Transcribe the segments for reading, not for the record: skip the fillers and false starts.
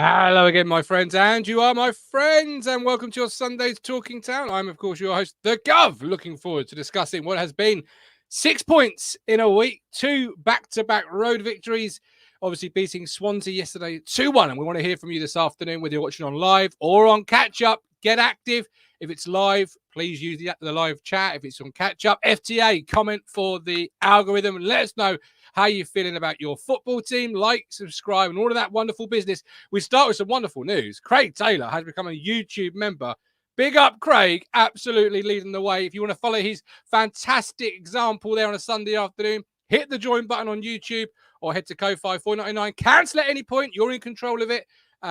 Hello again, my friends, and you are my friends, and welcome to your Sunday's Talking Town. I'm, of course, your host, The Gov, looking forward to discussing what has been 6 points in a week, 2 back-to-back road victories, obviously beating Swansea yesterday 2-1, and we want to hear from you this afternoon, whether you're watching on live or on catch-up. Get active. If it's live, please use the live chat. If it's on catch-up, FTA, comment for the algorithm, and let us know how you're feeling about your football team. Like, subscribe, and all of that wonderful business. We start with some wonderful news. Craig Taylor has become a YouTube member. Big up, Craig. Absolutely leading the way. If you want to follow his fantastic example there on a Sunday afternoon, hit the join button on YouTube or head to Kofi $4.99. Cancel at any point. You're in control of it.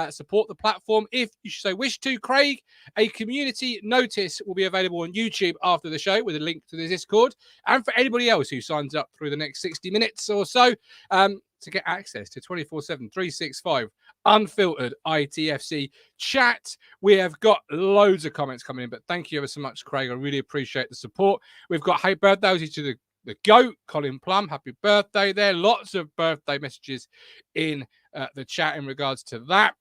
Support the platform if you so wish to. Craig, a community notice will be available on YouTube after the show with a link to the Discord, and for anybody else who signs up through the next 60 minutes or so to get access to 24/7 365 unfiltered ITFC chat. We have got loads of comments coming in, but thank you ever so much, Craig. I really appreciate the support. We've got happy birthday to the GOAT, Colin Plum. Happy birthday there. Lots of birthday messages in the chat in regards to that.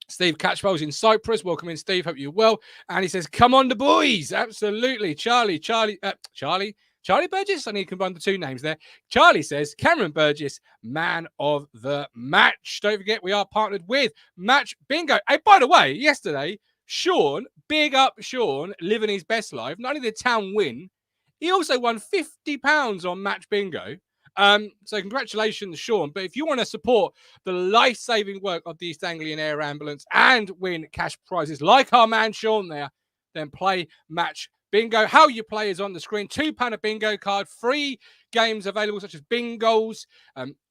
Steve Catchpole's in Cyprus. Welcome in, Steve. Hope you're well. And he says, come on, the boys. Absolutely. Charlie Burgess. I need to combine the two names there. Charlie says, Cameron Burgess, man of the match. Don't forget, we are partnered with Match Bingo. Hey, by the way, yesterday, Sean, big up Sean, living his best life. Not only did town win, he also won £50 on Match Bingo. So congratulations, Sean. But if you want to support the life-saving work of the East Anglian Air Ambulance and win cash prizes like our man Sean there, then play Match Bingo. How you play is on the screen. £2 bingo card, free games available such as bingos.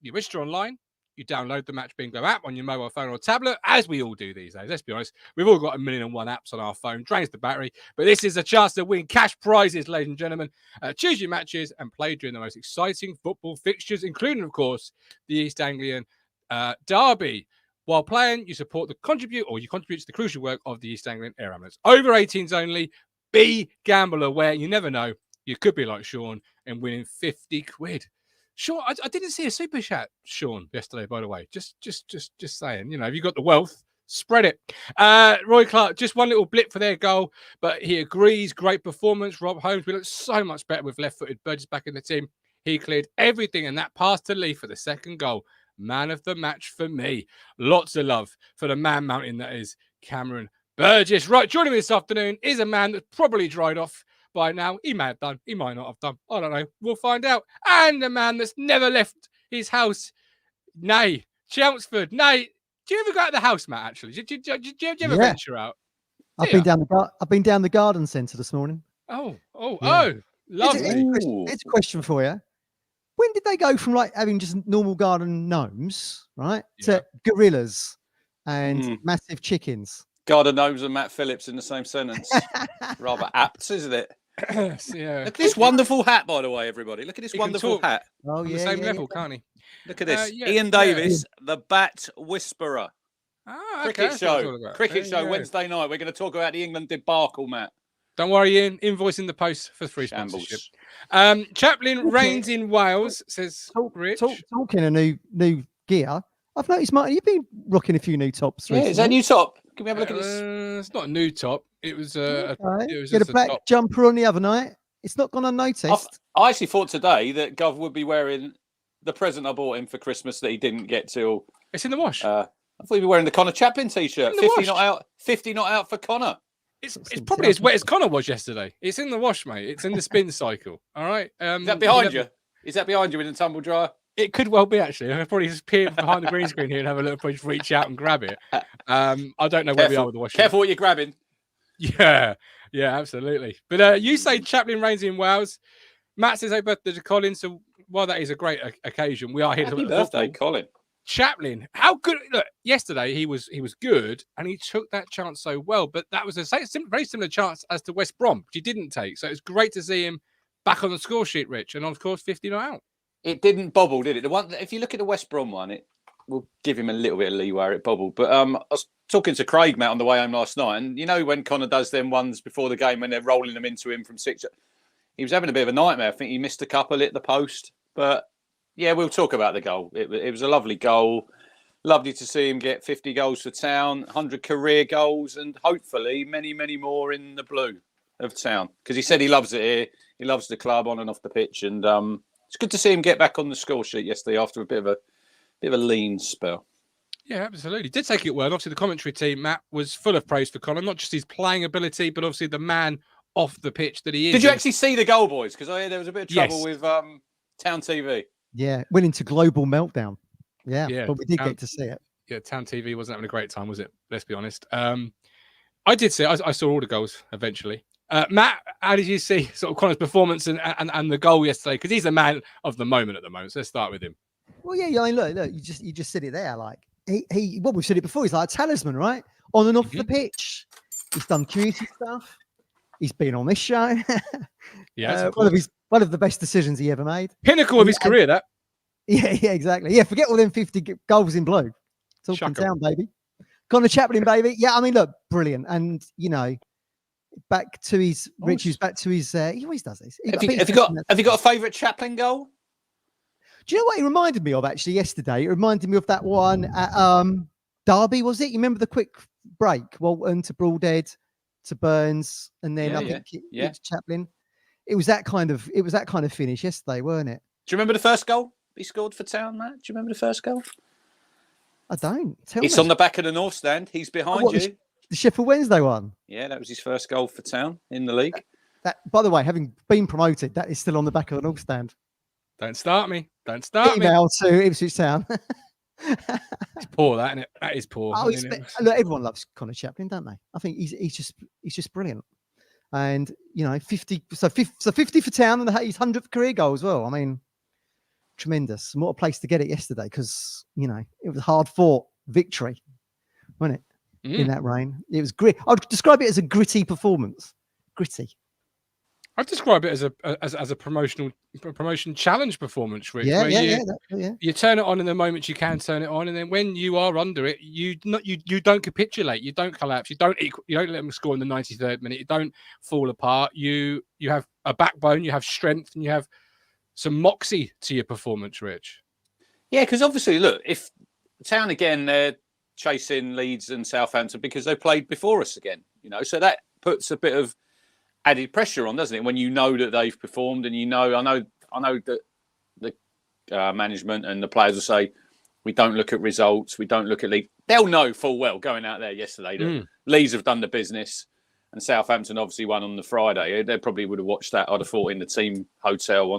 You register online. You download the Match Bingo app on your mobile phone or tablet, as we all do these days. Let's be honest. We've all got 1,000,001 apps on our phone. Drains the battery. But this is a chance to win cash prizes, ladies and gentlemen. Choose your matches and play during the most exciting football fixtures, including, of course, the East Anglian Derby. While playing, you contribute to the crucial work of the East Anglian Air Ambulance. Over 18s only. Be gamble aware. You never know. You could be like Sean and winning 50 quid. Sean, I didn't see a super chat, Sean, yesterday, by the way. Just saying, if you've got the wealth, spread it. Roy Clark, just one little blip for their goal, but he agrees. Great performance. Rob Holmes, we look so much better with left-footed. Burgess back in the team. He cleared everything, and that pass to Lee for the second goal. Man of the match for me. Lots of love for the man mountain that is Cameron Burgess. Right, joining me this afternoon is a man that's probably dried off by now. He may have done. He might not have done. I don't know. We'll find out. And a man that's never left his house. Nay, Chelmsford. Nay, do you ever go out of the house, Matt, actually? Did you ever venture out? I've been down the garden centre this morning. Oh, Yeah. lovely. It's a question for you. When did they go from like having just normal garden gnomes, right, to gorillas and massive chickens? Garden gnomes and Matt Phillips in the same sentence. Rather apt, isn't it? Yeah. Look at this wonderful hat, by the way, everybody. Look at this wonderful hat. Oh, on the same level, can't he? Look at this. Ian Davis, the Bat Whisperer. Cricket show. Wednesday night. We're going to talk about the England debacle, Matt. Don't worry, Ian. Invoice in the post for free sponsorship. Chaplain reigns in Wales, says Rich. Talking a new gear. I've noticed, Martin, you've been rocking a few new tops recently. Yeah, is that a new top? Can we have a look at this? It's not a new top. It was a black jumper on the other night. It's not gone unnoticed. I actually thought today that Gov would be wearing the present I bought him for Christmas that he didn't get till. It's in the wash. I thought he'd be wearing the Connor Chaplin t-shirt. 50 not out. 50 not out for Connor. It's probably as wet as Connor was yesterday. It's in the wash, mate. It's in the spin cycle. All right. Is that behind you? Is that behind you in the tumble dryer? It could well be, actually. I'll probably just peer behind the green screen here and have a look, just reach out and grab it. I don't know where we are with the washing. Careful what you're grabbing. Yeah, absolutely. But you say Chaplain reigns in Wales. Matt says happy birthday to Colin. So while that is a great occasion, we are here to happy birthday, Colin. Chaplain, how good? Look, yesterday he was good and he took that chance so well. But that was a very similar chance as to West Brom, which he didn't take. So it's great to see him back on the score sheet, Rich, and of course 50 not out. It didn't bobble, did it? The one, if you look at the West Brom one, it will give him a little bit of leeway. It bobbled, but I was talking to Craig, Matt, on the way home last night, and you know when Connor does them ones before the game when they're rolling them into him from 6, he was having a bit of a nightmare. I think he missed a couple at the post, but yeah, we'll talk about the goal. It was a lovely goal. Lovely to see him get 50 goals for Town, 100 career goals, and hopefully many, many more in the blue of Town. Because he said he loves it here. He loves the club on and off the pitch. And it's good to see him get back on the score sheet yesterday after a bit of a lean spell. Yeah, absolutely. Did take it well. Obviously, the commentary team, Matt, was full of praise for Colin, not just his playing ability, but obviously the man off the pitch that he is. Did you actually see the goal, boys? Because I heard there was a bit of trouble with Town TV. Yeah, went into global meltdown. Yeah, but we did get to see it. Yeah, Town TV wasn't having a great time, was it? Let's be honest. I did see it. I saw all the goals eventually. Matt, how did you see sort of Conor's performance and the goal yesterday? Because he's the man of the moment at the moment. So let's start with him. Well, yeah, I mean, look, you just said it there. Like he we've said it before. He's like a talisman, right? On and off the pitch. He's done community stuff. He's been on this show. Yeah, one of the best decisions he ever made. Pinnacle of his career, that. Yeah, exactly. Yeah, forget all them 50 goals in blue. Talking Town, baby. Conor Chaplin, baby. Yeah, I mean, look, brilliant. And, back to his, Rich, who's back to his, he always does this. Have you got a favourite Chaplin goal? Do you know what he reminded me of, actually, yesterday? It reminded me of that one at Derby, was it? You remember the quick break? Walton to Broadhead to Burns, and then I think it was Chaplin. It was that kind of finish yesterday, weren't it? Do you remember the first goal he scored for Town, Matt? Do you remember the first goal? I don't. It's on the back of the North Stand. He's behind you. The Sheffield Wednesday one. Yeah, that was his first goal for Town in the league. That, by the way, having been promoted, that is still on the back of the North Stand. Don't start me. Don't start Email to Ipswich Town. It's poor, that, isn't it? That is poor. Oh, look, everyone loves Conor Chaplin, don't they? I think he's just brilliant. And 50 for Town, and his 100th career goal as well. I mean, tremendous. And what a place to get it yesterday, because it was a hard fought victory, wasn't it? In that rain, it was grit. I'd describe it as a gritty performance. Gritty. I'd describe it as a promotion challenge performance, Rich. You turn it on in the moment you can turn it on, and then when you are under it, you don't capitulate, you don't collapse, you don't let them score in the 93rd minute, you don't fall apart. You have a backbone, you have strength, and you have some moxie to your performance, Rich. Yeah, because obviously, look, if Town again, they're chasing Leeds and Southampton because they played before us again, so that puts a bit of added pressure on, doesn't it? When you know that they've performed, and I know that the management and the players will say, we don't look at results, we don't look at Leeds. They'll know full well going out there yesterday that Leeds have done the business, and Southampton obviously won on the Friday. They probably would have watched that, I'd have thought, in the team hotel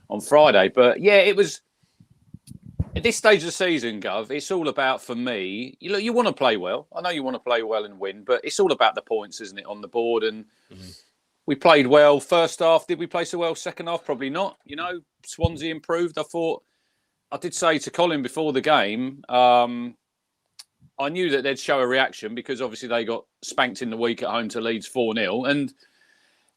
on Friday. But yeah, it was at this stage of the season, Gov, it's all about, for me, you want to play well. I know you want to play well and win, but it's all about the points, isn't it, on the board? And we played well first half. Did we play so well second half? Probably not. Swansea improved. I did say to Colin before the game, I knew that they'd show a reaction because obviously they got spanked in the week at home to Leeds 4-0. And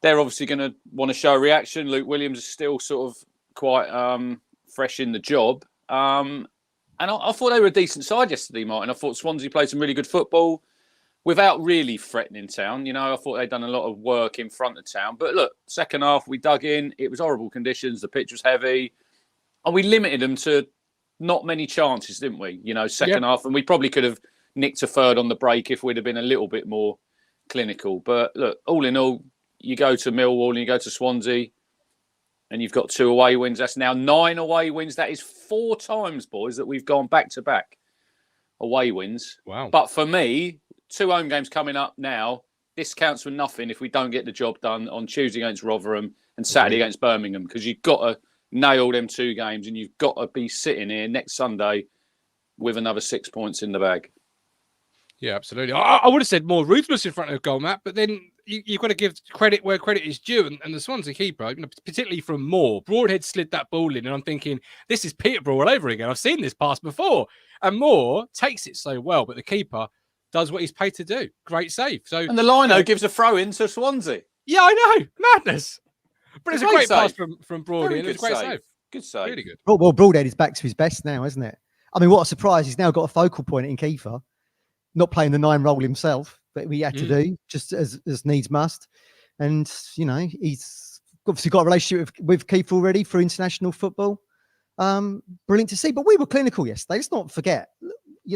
they're obviously going to want to show a reaction. Luke Williams is still sort of quite fresh in the job. And I thought they were a decent side yesterday, Martin. I thought Swansea played some really good football without really threatening Town. I thought they'd done a lot of work in front of Town. But look, second half, we dug in. It was horrible conditions. The pitch was heavy. And we limited them to not many chances, didn't we? Second half. And we probably could have nicked a third on the break if we'd have been a little bit more clinical. But look, all in all, you go to Millwall and you go to Swansea, and you've got 2 away wins. That's now 9 away wins. That is 4 times, boys, that we've gone back-to-back away wins. Wow. But for me, 2 home games coming up now, this counts for nothing if we don't get the job done on Tuesday against Rotherham and Saturday against Birmingham, because you've got to nail them 2 games, and you've got to be sitting here next Sunday with another 6 points in the bag. Yeah, absolutely. I would have said more ruthless in front of goal, Matt, but then you've got to give credit where credit is due. And the Swansea keeper, particularly from Moore, Broadhead slid that ball in, and I'm thinking, this is Peterborough all over again. I've seen this pass before. And Moore takes it so well, but the keeper does what he's paid to do. Great save. And the lino gives a throw in to Swansea. Yeah, I know. Madness. But it's a great pass from Broadhead. It was a great save. Good save. Really good. Well, Broadhead is back to his best now, isn't it? I mean, what a surprise. He's now got a focal point in Kiefer. Not playing the 9 role himself, but we had to do just as needs must. And, he's obviously got a relationship with Keith already for international football. Brilliant to see. But we were clinical yesterday. Let's not forget,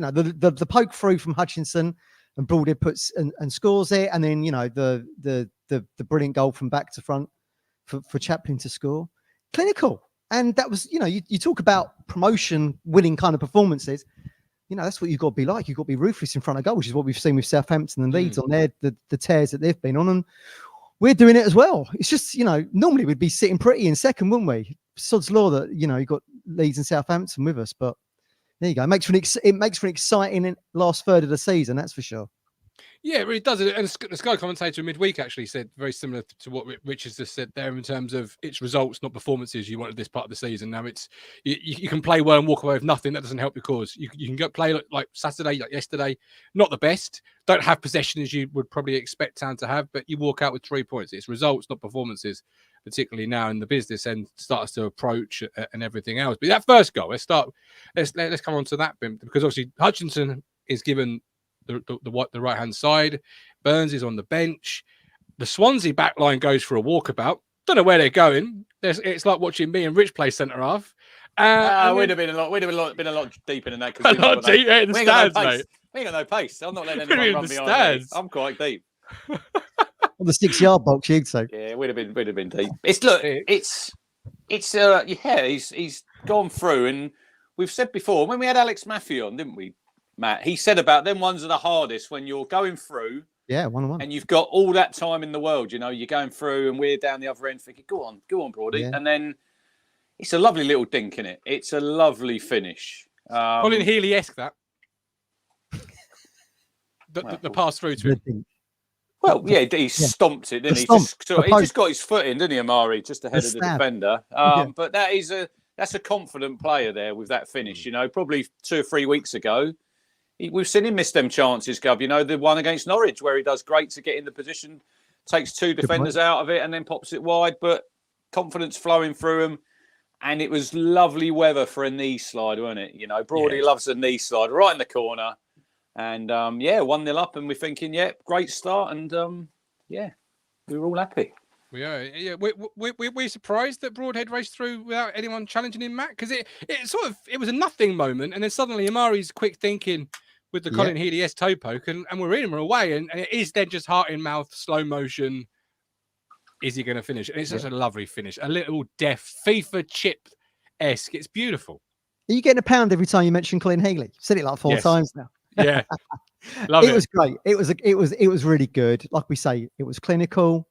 the poke through from Hutchinson and Broadhead puts and scores it, and then the brilliant goal from back to front for Chaplin to score. Clinical. And that was, you talk about promotion winning kind of performances. That's what you've got to be like. You've got to be ruthless in front of goal, which is what we've seen with Southampton and Leeds on the tears that they've been on. And we're doing it as well. It's just, normally we'd be sitting pretty in second, wouldn't we? Sod's law that, you've got Leeds and Southampton with us. But there you go. It makes for an exciting last third of the season, that's for sure. Yeah, it really does. And the Sky commentator midweek actually said very similar to what Rich has just said there in terms of it's results, not performances. You wanted this part of the season. Now it's you can play well and walk away with nothing. That doesn't help your cause. You can go play like Saturday, like yesterday. Not the best. Don't have possession as you would probably expect Town to have, but you walk out with 3 points. It's results, not performances, particularly now in the business and starts to approach and everything else. But that first goal, let's come on to that bit, because obviously Hutchinson is given the right hand side. Burns is on the bench. The Swansea back line goes for a walkabout. Don't know where they're going. It's like watching me and Rich play centre half. We'd have been a lot deeper than that. A lot deeper in the stands, mate. We ain't got no pace. I'm not letting anyone run behind me. I'm quite deep. On the 6-yard box, you'd say. Yeah, we'd have been deep. He's gone through, and we've said before when we had Alex Maffey on, didn't we, Matt? He said about them ones are the hardest when you're going through. Yeah, 1-on-1. And you've got all that time in the world, you're going through and we're down the other end thinking, go on, Broady. Yeah. And then it's a lovely little dink in it. It's a lovely finish. Colin Healy-esque, that. The pass through to him. Well, yeah, he stomped it, didn't he? He just got his foot in, didn't he, Amari, just ahead of the defender. But that's a confident player there with that finish. Probably 2 or 3 weeks ago, we've seen him miss them chances, Gov. The one against Norwich where he does great to get in the position, takes 2 defenders out of it and then pops it wide, but confidence flowing through him. And it was lovely weather for a knee slide, wasn't it? Broady loves a knee slide right in the corner. And 1-0 up, and we're thinking, great start, and we were all happy. We're surprised that Broadhead raced through without anyone challenging him, Matt, because it was a nothing moment, and then suddenly Amari's quick thinking with the Colin Healy-esque toe poke, and we're in, we're away, and it is then just heart in mouth, slow motion. Is he going to finish? And it's such a lovely finish, a little deft FIFA chip-esque. It's beautiful. Are you getting a pound every time you mention Colin Healy? I've said it like 4 times now. Yeah, love it. It was great. It was really good. Like we say, it was clinical.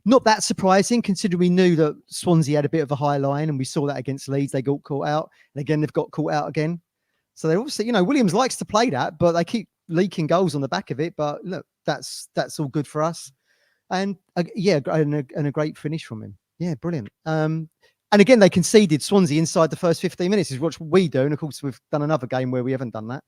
Not that surprising, considering we knew that Swansea had a bit of a high line, and we saw that against Leeds. They got caught out, and again they've got caught out again. So they obviously, Williams likes to play that, but they keep leaking goals on the back of it. But look, that's all good for us. And and a great finish from him. Yeah, brilliant. And again, they conceded Swansea inside the first 15 minutes, is what we do. And of course, we've done another game where we haven't done that.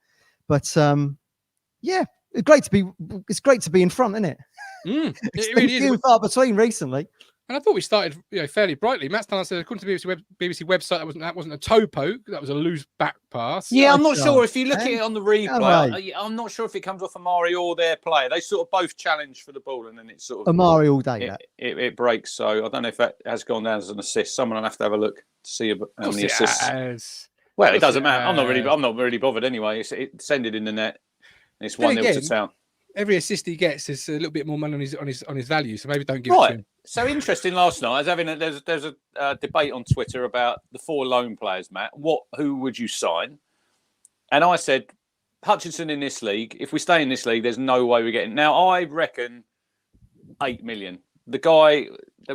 But it's great to be in front, isn't it? It really is. Few and far between recently. And I thought we started fairly brightly. Matt Stanley said, according to the BBC website, that wasn't a toe poke, that was a loose back pass. Yeah, I'm not sure if you look at it on the replay. I'm not sure if it comes off Amari or their player. They sort of both challenge for the ball, and then it's sort of Amari all day. It breaks. So I don't know if that has gone down as an assist. Someone will have to have a look to see how many assists. Well, it doesn't matter. I'm not really bothered anyway. It's ended in the net. It's 1-0 to Town. Every assist he gets is a little bit more money on his value. So maybe don't give it to him. So interesting. Last night, there's a debate on Twitter about the 4 loan players, Matt. Who would you sign? And I said Hutchinson in this league. If we stay in this league, there's no way we're getting. Now I reckon 8 million. There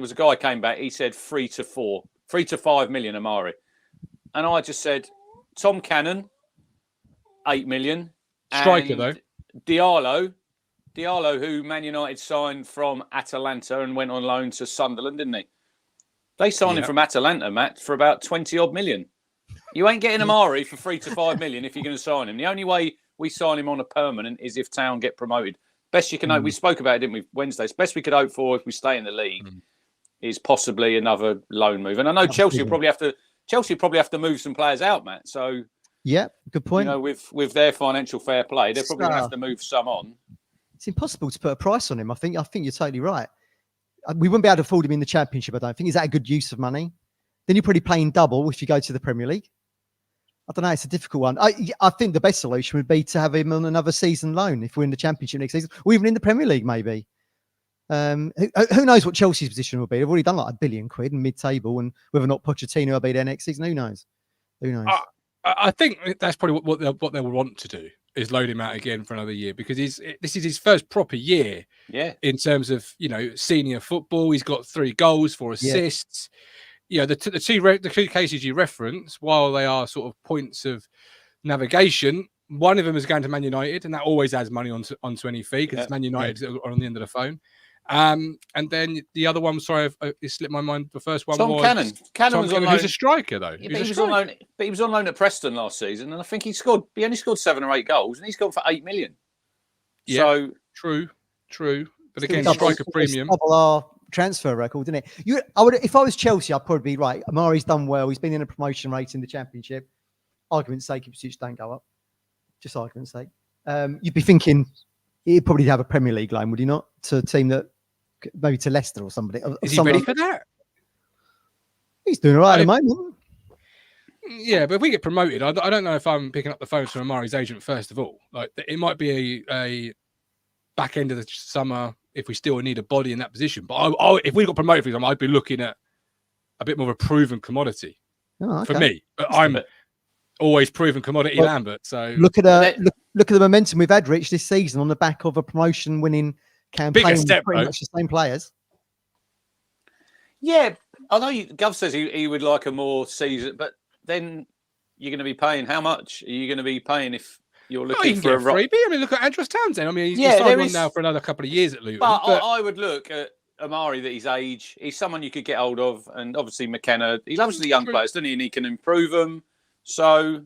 was a guy came back. He said 3 to 5 million Amari, and I just said Tom Cannon, 8 million. Striker though. Diallo, who Man United signed from Atalanta and went on loan to Sunderland, didn't he? They signed him from Atalanta, Matt, for about 20 odd million. You ain't getting Amari for 3 to 5 million if you're going to sign him. The only way we sign him on a permanent is if Town get promoted. Best you can hope. We spoke about it, didn't we, Wednesday? Best we could hope for if we stay in the league is possibly another loan move. And I know Chelsea will probably have to move some players out, Matt. So yeah, good point. With their financial fair play, they're probably going to have to move some on. It's impossible to put a price on him. I think you're totally right. We wouldn't be able to afford him in the Championship, I don't think. Is that a good use of money? Then you're probably playing double if you go to the Premier League. I don't know. It's a difficult one. I think the best solution would be to have him on another season loan if we're in the Championship next season, or even in the Premier League, maybe. Who knows what Chelsea's position will be? They've already done like £1 billion in mid-table, and whether or not Pochettino will be there next season, who knows? Who knows? I think that's probably what they'll want to do, is load him out again for another year, because this is his first proper year. Yeah. In terms of senior football, he's got 3 goals, 4 assists. Yeah. The two cases you reference, while they are sort of points of navigation, one of them is going to Man United, and that always adds money onto any fee, because it's Man United on the end of the phone. And then the other one, sorry, it slipped my mind. The first one was Cannon. Cannon was on loan. Who's a striker though. Yeah, he was on loan at Preston last season, and I think he only scored 7 or 8 goals, and he's gone for 8 million. Yeah, so true. But again, striker premium. Double our transfer record, didn't it? If I was Chelsea, I'd probably be right. Amari's done well. He's been in a promotion race in the Championship. Argument's sake, Ipswich don't go up. Just argument's sake. You'd be thinking he'd probably have a Premier League loan, would he not? To a team that maybe to Leicester or somebody. Is he ready for that? He's doing all right at the moment. Yeah, but if we get promoted, I don't know if I'm picking up the phone from Amari's agent first of all. Like, it might be a back end of the summer if we still need a body in that position. But if we got promoted, for example, I'd be looking at a bit more of a proven commodity for me. But I'm always proven commodity, Lambert. So look at the momentum we've had, Rich, this season on the back of a promotion-winning campaign with pretty much the same players. Yeah, I know Gov says he would like a more season, but then you're going to be paying how much? Are you going to be paying if you're looking for a freebie? I mean, look at Andros Townsend. I mean, he's signed on now for another couple of years at Luton. But I would look at Amari, that his age, he's someone you could get hold of, and obviously McKenna, he loves the young players, doesn't he? And he can improve them. So,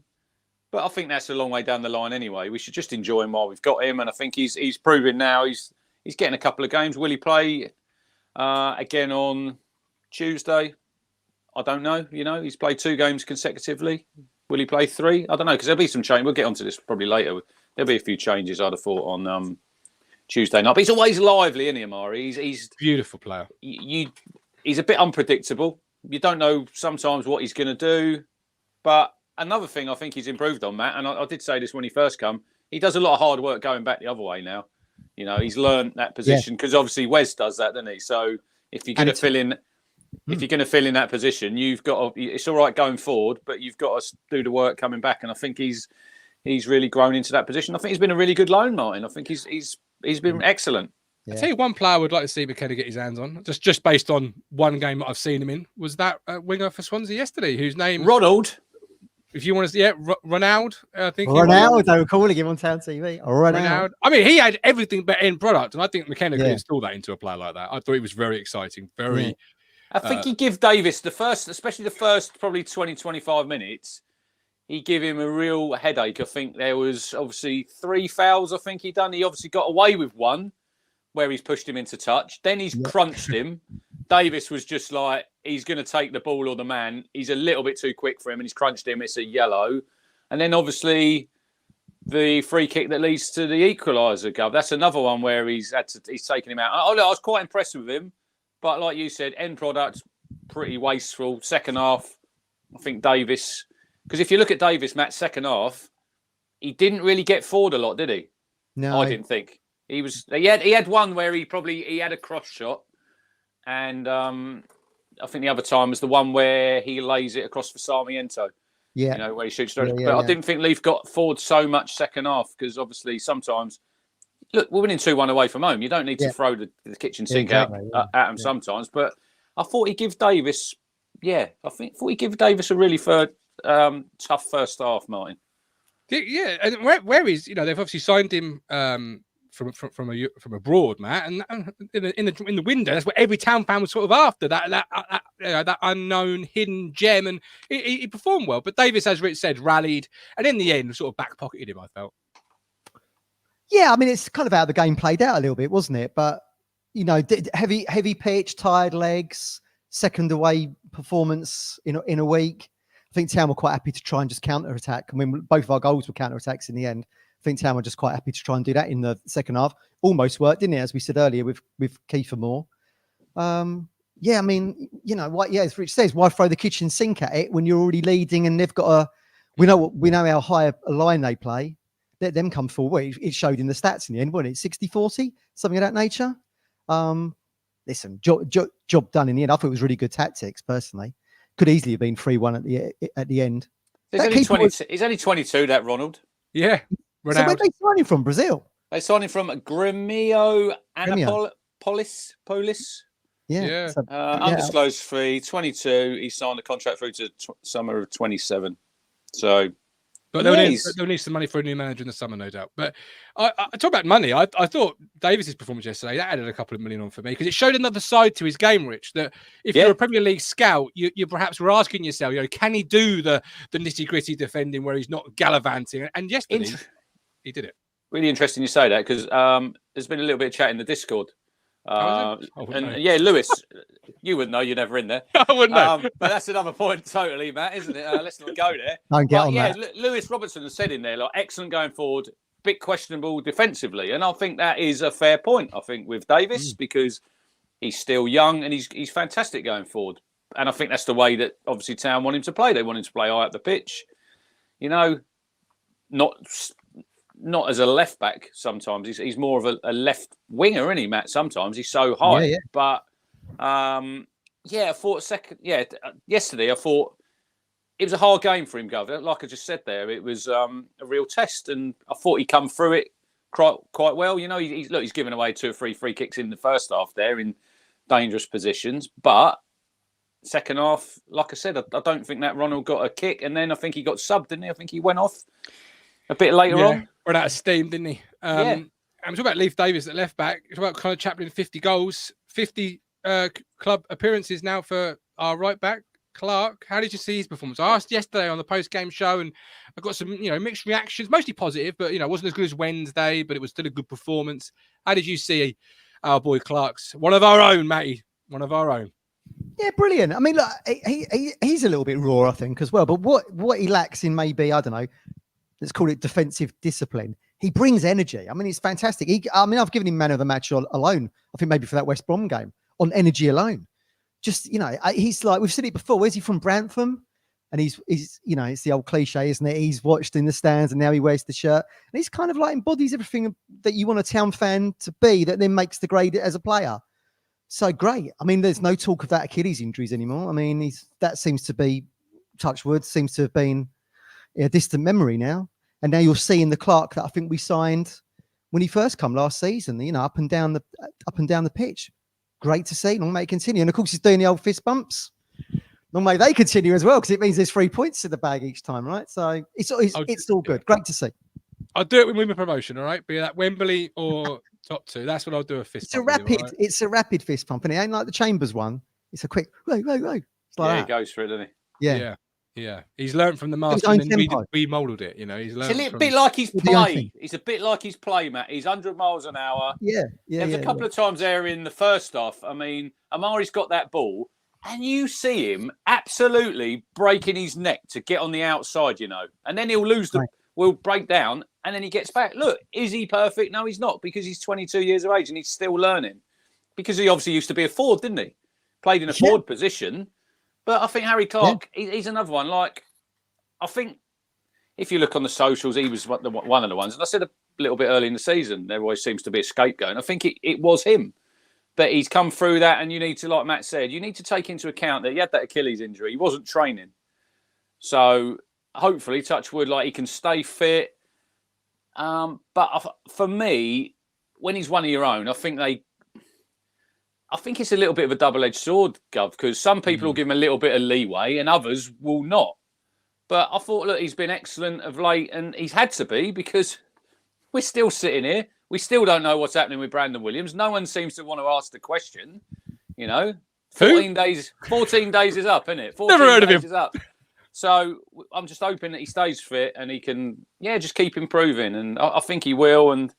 but I think that's a long way down the line anyway. We should just enjoy him while we've got him, and I think he's proving now. He's getting a couple of games. Will he play again on Tuesday? I don't know. He's played 2 games consecutively. Will he play 3? I don't know, because there'll be some change. We'll get onto this probably later. There'll be a few changes, I'd have thought, on Tuesday night. But he's always lively, isn't he, Amari? He's beautiful player. He's a bit unpredictable. You don't know sometimes what he's going to do. But another thing I think he's improved on, Matt, and I did say this when he first come, he does a lot of hard work going back the other way now. He's learned that position, because obviously Wes does that, doesn't he? So if you're going to fill in... If you're going to fill in that position, you've got to, it's all right going forward, but you've got to do the work coming back. And I think he's really grown into that position. I think he's been a really good loan, Martin. I think he's been excellent. Yeah. I'll tell you one player I would like to see McKenna get his hands on, just based on one game that I've seen him in, was that winger for Swansea yesterday, whose name... Ronald. If you want to... Yeah, Ronald, I think. Ronald, they were calling him on Town TV. Ronald. I mean, he had everything but end product, and I think McKenna could install that into a player like that. I thought he was very exciting, very... Yeah. I think he give Davis especially the first probably 20, 25 minutes, he give him a real headache. I think there was obviously 3 fouls I think he done. He obviously got away with one where he's pushed him into touch. Then he's crunched him. Davis was just like, he's going to take the ball or the man. He's a little bit too quick for him, and he's crunched him. It's a yellow. And then obviously the free kick that leads to the equaliser, Gov. That's another one where he's taken him out. I was quite impressed with him. But like you said, end product, pretty wasteful. Second half, I think Davis... Because if you look at Davis, Matt, second half, he didn't really get forward a lot, did he? No. I didn't think. He had one where he had a cross shot. And I think the other time was the one where he lays it across for Sarmiento. Yeah. Where he shoots through. But I didn't think Leaf got forward so much second half, because obviously sometimes... Look, we're winning 2-1 away from home. You don't need to throw the kitchen sink at him sometimes. But I thought he'd give Davis, thought he'd give Davis a really tough first half, Martin. Yeah, and where is they've obviously signed him from abroad, Matt, and in the window, that's what every Town fan was sort of after, that unknown hidden gem, and he performed well. But Davis, as Rich said, rallied, and in the end, sort of back pocketed him, I felt. Yeah, I mean, it's kind of how the game played out a little bit, wasn't it? But, heavy pitch, tired legs, second away performance in a week. I think Town were quite happy to try and just counter-attack. I mean, both of our goals were counter-attacks in the end. I think Town were just quite happy to try and do that in the second half. Almost worked, didn't it? As we said earlier with Kiefer Moore. I mean, as Rich says, why throw the kitchen sink at it when you're already leading and they've got We know how high a line they play. Let them come forward. It showed in the stats in the end, wasn't it? 60-40, something of that nature. Listen, job done in the end. I thought it was really good tactics, personally. Could easily have been 3-1 at the end. He's only 22, that Ronald. Yeah. So where they signing from? Brazil? They signed him from Gremio Polis. Yeah. So, undisclosed fee, 22. He signed a contract through to summer of 27. So, but they'll need some money for a new manager in the summer, no doubt. But I talk about money. I thought Davis's performance yesterday, that added a couple of million on for me, because it showed another side to his game, Rich, that if you're a Premier League scout, you perhaps were asking yourself, can he do the nitty-gritty defending where he's not gallivanting? And yesterday, he did it. Really interesting you say that, because there's been a little bit of chat in the Discord. Lewis, you wouldn't know, you're never in there. I wouldn't know. But that's another point totally, Matt, isn't it? Let's not go there. Don't get on that. Lewis Robertson has said in there, like, excellent going forward, bit questionable defensively. And I think that is a fair point, I think, with Davis, because he's still young and he's fantastic going forward. And I think that's the way that, obviously, Town want him to play. They want him to play high up the pitch. Not as a left back sometimes. He's more of a left winger, isn't he, Matt? Sometimes he's so high. Yeah. But I thought yesterday I thought it was a hard game for him, Gov. Like I just said there, it was a real test, and I thought he come through it quite well. He's given away 2 or 3 free kicks in the first half there in dangerous positions, but second half, like I said, I don't think that Ronald got a kick, and then I think he got subbed, didn't he? I think he went off a bit later on. Ran out of steam, didn't he? And we're talking about Leif Davis at left back. We're talking about Connor Chaplin, 50 goals, 50 club appearances now for our right back, Clark. How did you see his performance? I asked yesterday on the post-game show, and I got some, mixed reactions, mostly positive, but, it wasn't as good as Wednesday, but it was still a good performance. How did you see our boy Clark's? One of our own, Matty. One of our own. Yeah, brilliant. I mean, look, he's a little bit raw, I think, as well. But what he lacks in maybe, I don't know, let's call it defensive discipline. He brings energy. I mean, it's fantastic. I've given him man of the match alone. I think maybe for that West Brom game, on energy alone. Just, he's like, we've said it before. Where's he from? Brantham? And he's it's the old cliche, isn't it? He's watched in the stands and now he wears the shirt. And he's kind of like embodies everything that you want a Town fan to be, that then makes the grade as a player. So great. I mean, there's no talk of that Achilles injuries anymore. I mean, that seems to be, touch wood, seems to have been a distant memory now. And now you're seeing the Clark that I think we signed when he first come last season, up and down the pitch. Great to see. Long may it continue. And of course, he's doing the old fist bumps. Long may they continue as well, because it means there's 3 points in the bag each time, right? So it's all good. Great to see. I'll do it when we win promotion, all right? Be that Wembley or top 2. That's what I'll do, a fist pump. It's a rapid fist pump, and it ain't like the Chambers one. It's a quick, whoa. It's like he goes for it, doesn't he? Yeah. He's learned from the master, and then we modelled it. He's learned. It's a bit like his play. It's a bit like his play, Matt. He's 100 miles an hour. There's a couple of times there in the first half. I mean, Amari's got that ball, and you see him absolutely breaking his neck to get on the outside, and then he'll lose will break down, and then he gets back. Look, is he perfect? No, he's not, because he's 22 years of age and he's still learning. Because he obviously used to be a forward, didn't he? Played in a forward position. But I think Harry Clark, he's another one. Like, I think if you look on the socials, he was one of the ones. And I said a little bit early in the season, there always seems to be a scapegoat. And I think it was him. But he's come through that, and you need to, like Matt said, you need to take into account that he had that Achilles injury. He wasn't training. So hopefully, touch wood, like, he can stay fit. But for me, when he's one of your own, I think it's a little bit of a double-edged sword, Gov, because some people will give him a little bit of leeway and others will not. But I thought, look, he's been excellent of late, and he's had to be, because we're still sitting here. We still don't know what's happening with Brandon Williams. No one seems to want to ask the question, 14 days is up, isn't it? 14 Never heard of him. Is up. So I'm just hoping that he stays fit and he can, just keep improving. And I think he will. And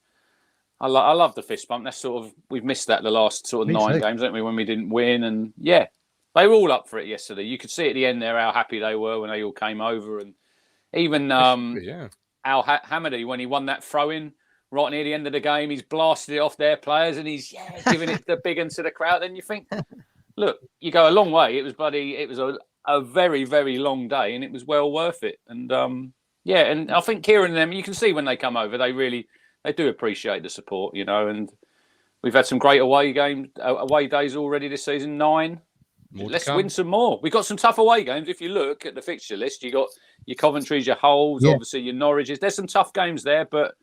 I love the fist bump. That's we've missed that the last 9 games, haven't we, when we didn't win. And they were all up for it yesterday. You could see at the end there how happy they were when they all came over. And even Al Hamady, when he won that throw-in right near the end of the game, he's blasted it off their players and he's giving it the big one to the crowd. Then you think, look, you go a long way. It was a very, very long day, and it was well worth it. And and I think Kieran and them, you can see when they come over, they do appreciate the support, and we've had some great away days already this season, 9. Let's win some more. We've got some tough away games. If you look at the fixture list, you got your Coventry's, your Hulls, obviously your Norwiches. There's some tough games there, but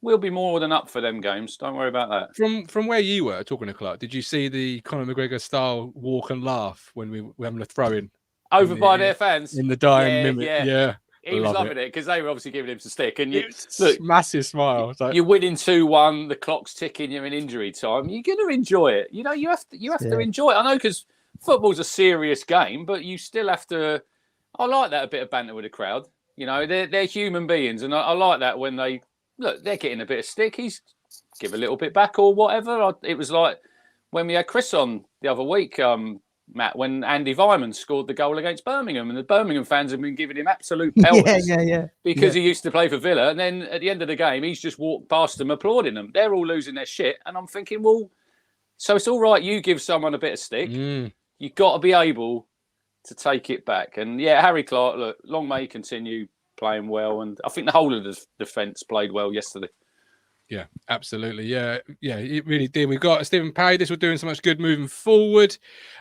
we'll be more than up for them games. Don't worry about that. From where you were talking to Clark, did you see the Conor McGregor style walk and laugh when we were having a throw in over by their fans in the dying minute? Yeah. He was loving it because they were obviously giving him some stick. And look, massive smile. You're winning 2-1, the clock's ticking, you're in injury time. You're going to enjoy it. You have to enjoy it. I know because football's a serious game, but you still have to. I like that a bit of banter with the crowd. They're human beings, and I like that when they're getting a bit of stick. He's give a little bit back or whatever. It was like when we had Chris on the other week. Matt, when Andy Vyman scored the goal against Birmingham, and the Birmingham fans have been giving him absolute pelters because he used to play for Villa, and then at the end of the game, he's just walked past them applauding them. They're all losing their shit, and I'm thinking, well, so it's all right you give someone a bit of stick. You've got to be able to take it back. And, Harry Clark, look, long may he continue playing well, and I think the whole of the defence played well yesterday. Yeah, absolutely. Yeah, it really did. We've got Stephen Parry. This was doing so much good moving forward.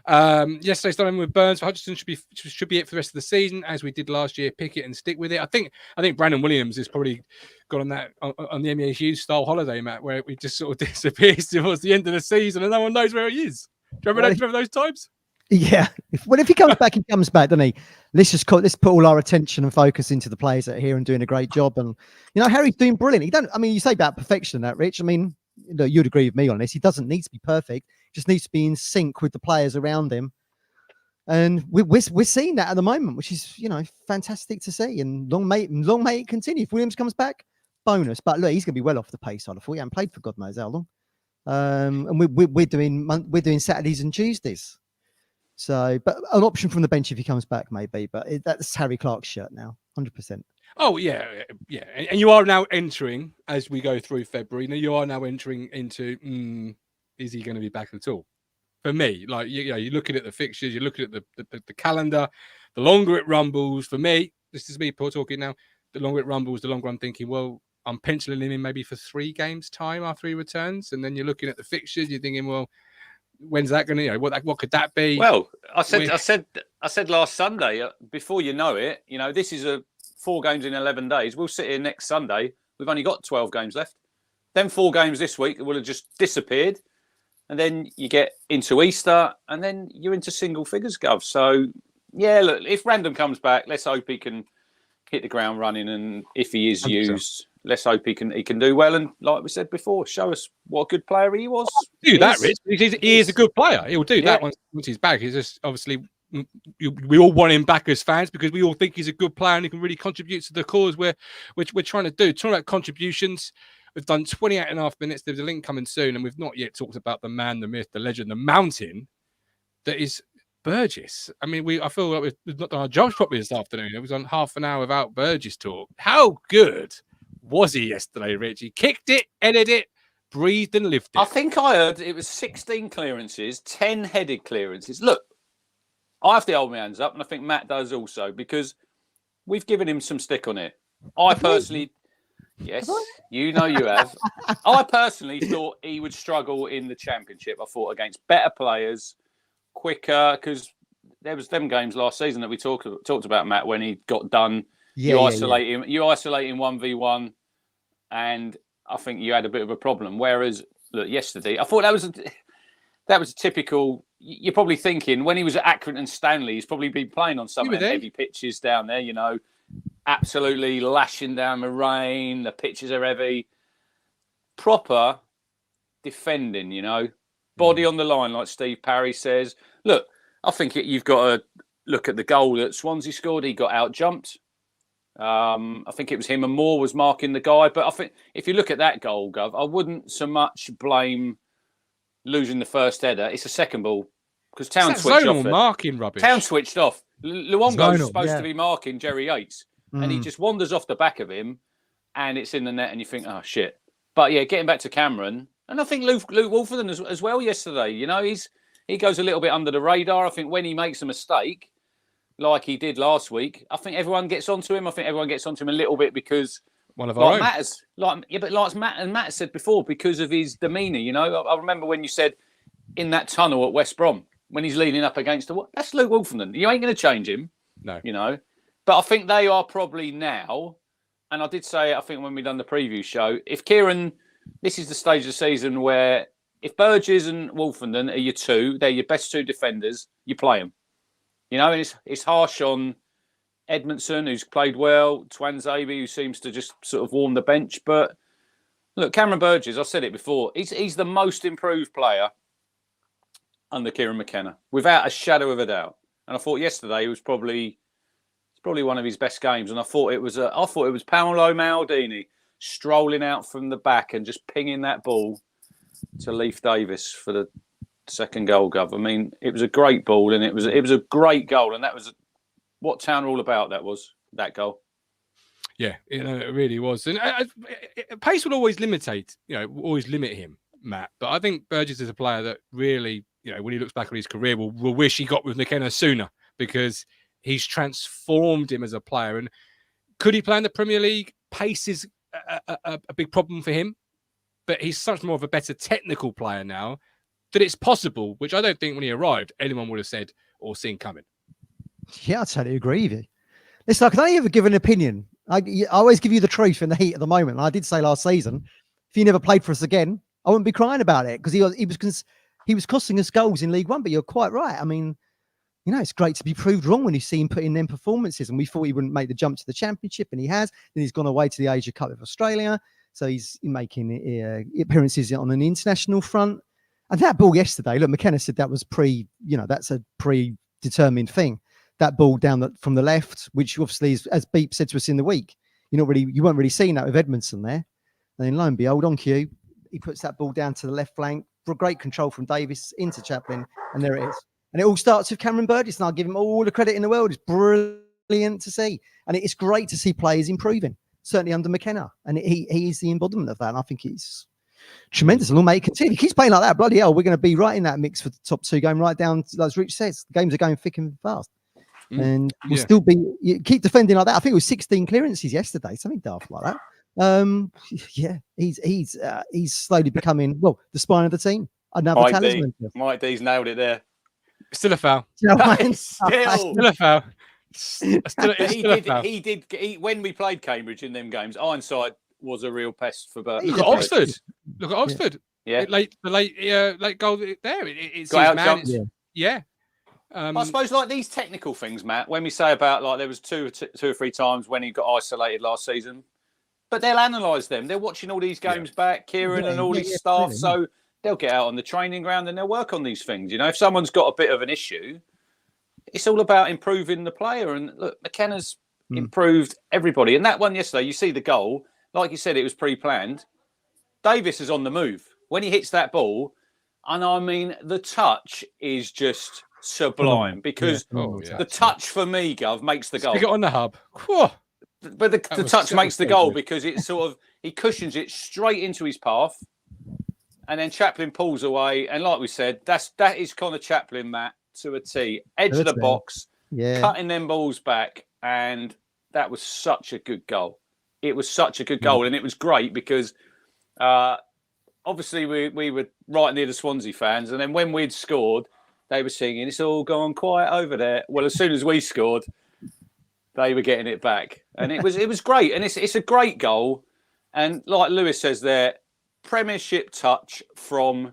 Yesterday's done with Burns for Hutchinson should be it for the rest of the season, as we did last year. Pick it and stick with it. I think Brandon Williams has probably got on that on the MEA Hughes style holiday, Matt, where we just sort of disappears towards the end of the season and no one knows where he is. Do you remember those times? Yeah. If he comes back, he comes back, doesn't he? Let's put all our attention and focus into the players that are here and doing a great job. And Harry's doing brilliant. You say about perfection, that Rich. You'd agree with me on this. He doesn't need to be perfect. He just needs to be in sync with the players around him. And we're seeing that at the moment, which is fantastic to see. And long may it continue. If Williams comes back, bonus. But look, he's going to be well off the pace. I thought he hasn't played for God knows how long. And we're doing Saturdays and Tuesdays. So, but an option from the bench if he comes back, maybe. But that's Harry Clark's shirt now, 100%. Oh, yeah. And you are now entering, as we go through February, you are now entering into, is he going to be back at all? For me, you're looking at the fixtures, you're looking at the calendar, the longer it rumbles, for me, this is me talking now, the longer it rumbles, the longer I'm thinking, well, I'm penciling him in maybe for 3 games' time after he returns. And then you're looking at the fixtures, you're thinking, well, when's that going to? What could that be? Well, I said last Sunday. Before you know it, this is 4 games in 11 days. We'll sit here next Sunday. We've only got 12 games left. Then 4 games this week will have just disappeared, and then you get into Easter, and then you're into single figures, Gov. So look, if Random comes back, let's hope he can hit the ground running, and if he is 100%. Used. Let's hope he can do well, and like we said before, show us what a good player he was. Do that, Rich. He is a good player. He'll do that once he's back. He's just obviously we all want him back as fans because we all think he's a good player and he can really contribute to the cause we're trying to do. Talking about contributions, we've done 28 and a half minutes. There's a link coming soon, and we've not yet talked about the man, the myth, the legend, the mountain that is Burgess. I feel like we've not done our jobs properly this afternoon. It was on half an hour without Burgess talk. How good was he yesterday, Rich? He kicked it, headed it, breathed and lived it. I think I heard it was 16 clearances, 10 headed clearances. Look, I have to hold my hands up, and I think Matt does also, because we've given him some stick on it. I personally, yes, you have. I personally thought he would struggle in the Championship. I thought against better players, quicker, because there was them games last season that we talked about, Matt, when he got done. You isolate him 1v1, and I think you had a bit of a problem. Whereas, look, yesterday, I thought that was a typical. You're probably thinking when he was at Accrington and Stanley, he's probably been playing on some of the heavy pitches down there. Absolutely lashing down the rain. The pitches are heavy. Proper defending, body on the line, like Steve Parry says. Look, I think you've got to look at the goal that Swansea scored. He got out jumped. I think it was him and Moore was marking the guy. But I think if you look at that goal, Gov, I wouldn't so much blame losing the first header. It's a second ball because Town switched off. Marking rubbish. Town switched off. Luongo was supposed to be marking Jerry Yates, and he just wanders off the back of him, and it's in the net, and you think, oh shit. But getting back to Cameron, and I think Luke Wolfenden as well yesterday. He goes a little bit under the radar. I think when he makes a mistake, like he did last week, I think everyone gets onto him. I think everyone gets onto him a little bit because one of our own. Matt's, but like Matt said before, because of his demeanour. You know, I remember when you said in that tunnel at West Brom when he's leaning up against that's Luke Wolfenden. You ain't going to change him. No, you know. But I think they are probably now, and I did say, I think when we done the preview show, if Kieran, this is the stage of the season where if Burgess and Wolfenden are your two, they're your best two defenders, you play them. You know, and it's harsh on Edmondson, who's played well, Twanzebe, who seems to just sort of warm the bench. But look, Cameron Burgess, I've said it before, he's the most improved player under Kieran McKenna, without a shadow of a doubt. And I thought yesterday he was probably one of his best games, and I thought it was Paolo Maldini strolling out from the back and just pinging that ball to Leif Davis for the second goal. Gov, I mean, it was a great ball, and it was a great goal, and that was what Town are all about. That goal. Yeah, it really was, and pace will always limit him, Matt. But I think Burgess is a player that really, when he looks back on his career, will wish he got with McKenna sooner, because he's transformed him as a player. And could he play in the Premier League? Pace is a big problem for him, but he's such more of a better technical player now that it's possible, which I don't think when he arrived, anyone would have said or seen coming. Yeah, I totally agree with you. Listen, I can only ever give an opinion. I always give you the truth in the heat of the moment. And I did say last season, if he never played for us again, I wouldn't be crying about it, because he was costing us goals in League One. But you're quite right. I mean, it's great to be proved wrong when you see him put in them performances. And we thought he wouldn't make the jump to the Championship, and he has. Then he's gone away to the Asia Cup of Australia. So he's making appearances on an international front. And that ball yesterday, look, McKenna said that was that's a predetermined thing. That ball down from the left, which obviously is, as Beep said to us in the week, you weren't really seeing that with Edmondson there. And then lo and behold, on cue, he puts that ball down to the left flank for great control from Davis into Chaplin, and there it is. And it all starts with Cameron Burgess, and I'll give him all the credit in the world. It's brilliant to see, and it's great to see players improving, certainly under McKenna, and he is the embodiment of that. And I think he's tremendous. And mate, continue. He keeps playing like that, bloody hell, we're going to be right in that mix for the top two, going right down, as Rich says, the games are going thick and fast. And we'll still keep defending like that. I think it was 16 clearances yesterday, something daft like that. He's slowly becoming the spine of the team. Another talisman. Mike D's nailed it there. Still a foul. Still a foul. He did. When we played Cambridge in them games, Ironside was a real pest for Burton. Look at Oxford. Yeah. The late goal there. It's got out. Yeah. I suppose like these technical things, Matt, when we say about like there was two or three times when he got isolated last season, but they'll analyse them. They're watching all these games back, Kieran and all his staff. So they'll get out on the training ground and they'll work on these things. If someone's got a bit of an issue, it's all about improving the player. And look, McKenna's improved everybody. And that one yesterday, you see the goal, like you said, it was pre-planned. Davis is on the move. When he hits that ball, and I mean, the touch is just sublime, because the touch for me, Gov, makes the goal. Stick it on the hub. Whew. But the touch makes the goal because it's sort of, he cushions it straight into his path, and then Chaplin pulls away. And like we said, that is Connor Chaplin, Matt, to a T. Edge of the box, cutting them balls back, and that was such a good goal. It was such a good goal, and it was great because obviously we were right near the Swansea fans, and then when we'd scored, they were singing, "It's all gone quiet over there." Well, as soon as we scored, they were getting it back, and it was great, and it's a great goal, and like Lewis says there, Premiership touch from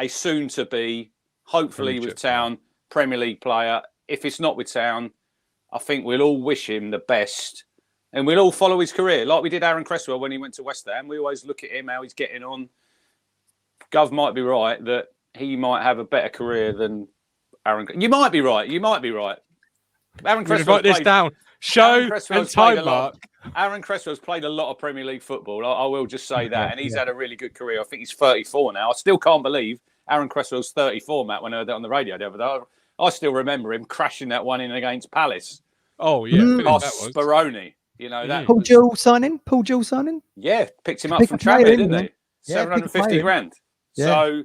a soon-to-be, hopefully with Town, Premier League player. If it's not with Town, I think we'll all wish him the best, and we'll all follow his career like we did Aaron Cresswell when he went to West Ham. We always look at him, how he's getting on. Gov might be right that he might have a better career than Aaron. You might be right. Aaron Cresswell. Write this down. Show and time mark. Aaron Cresswell's played a lot of Premier League football. I will just say that, and he's had a really good career. I think he's 34 now. I still can't believe Aaron Cresswell's 34, Matt. When I heard that on the radio the other day, I still remember him crashing that one in against Palace. Oh yeah, Speroni. That Paul Gill signing. Yeah, picked him up from Trafford, didn't they? 750 grand. Yeah. So.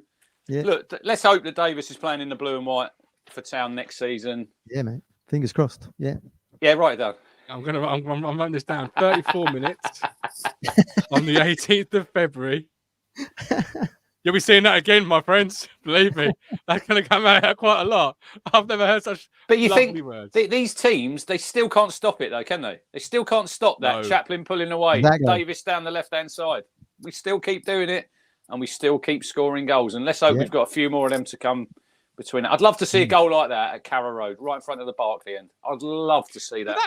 Yeah. Look, let's hope that Davis is playing in the blue and white for Town next season. Yeah, mate. Fingers crossed. Yeah. Yeah, right down. I'm writing this down. 34 minutes on the 18th of February. You'll be seeing that again, my friends. Believe me, that's going to come out quite a lot. I've never heard such But you lovely think words. these teams, they still can't stop it, though, can they? They still can't stop that. No. Chaplin pulling away, Exactly. Davis down the left-hand side. We still keep doing it, and we still keep scoring goals. And let's hope we've got a few more of them to come between. I'd love to see a goal like that at Carrow Road, right in front of the Barclay end. I'd love to see that.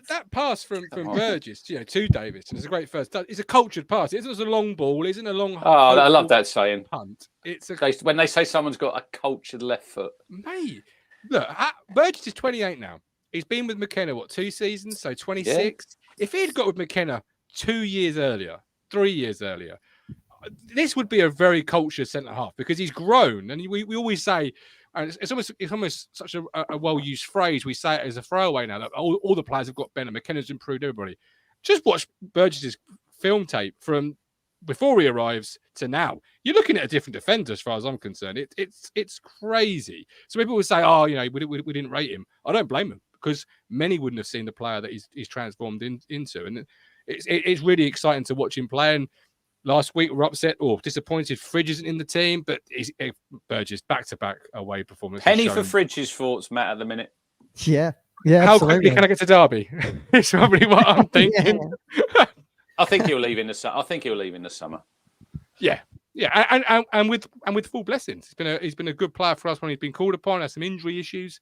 That pass from Burgess, to Davis, it's a great first touch. It's a cultured pass. It isn't a long ball. It isn't a long. Oh, I love that saying. Punt. It's when they say someone's got a cultured left foot. Mate, look, Burgess is 28 now. He's been with McKenna 2 seasons, so 26. Yeah. If he'd got with McKenna 2 years earlier, 3 years earlier, this would be a very cultured centre half because he's grown. And we always say. And it's almost such a well-used phrase. We say it as a throwaway now that all the players have got better. McKenna's improved everybody. Just watch Burgess's film tape from before he arrives to now. You're looking at a different defender as far as I'm concerned. It's crazy. So people would say, we didn't rate him. I don't blame him because many wouldn't have seen the player that he's transformed into. And it's really exciting to watch him play. And last week, we're upset or disappointed. Fridge isn't in the team, but Burgess back-to-back away performance. Penny for Fridge's thoughts, Matt, at the minute. Yeah. How absolutely. quickly can I get to Derby? It's probably what I'm thinking. I think he'll leave in the summer. Yeah, and with full blessings. He's been a good player for us when he's been called upon. Has some injury issues,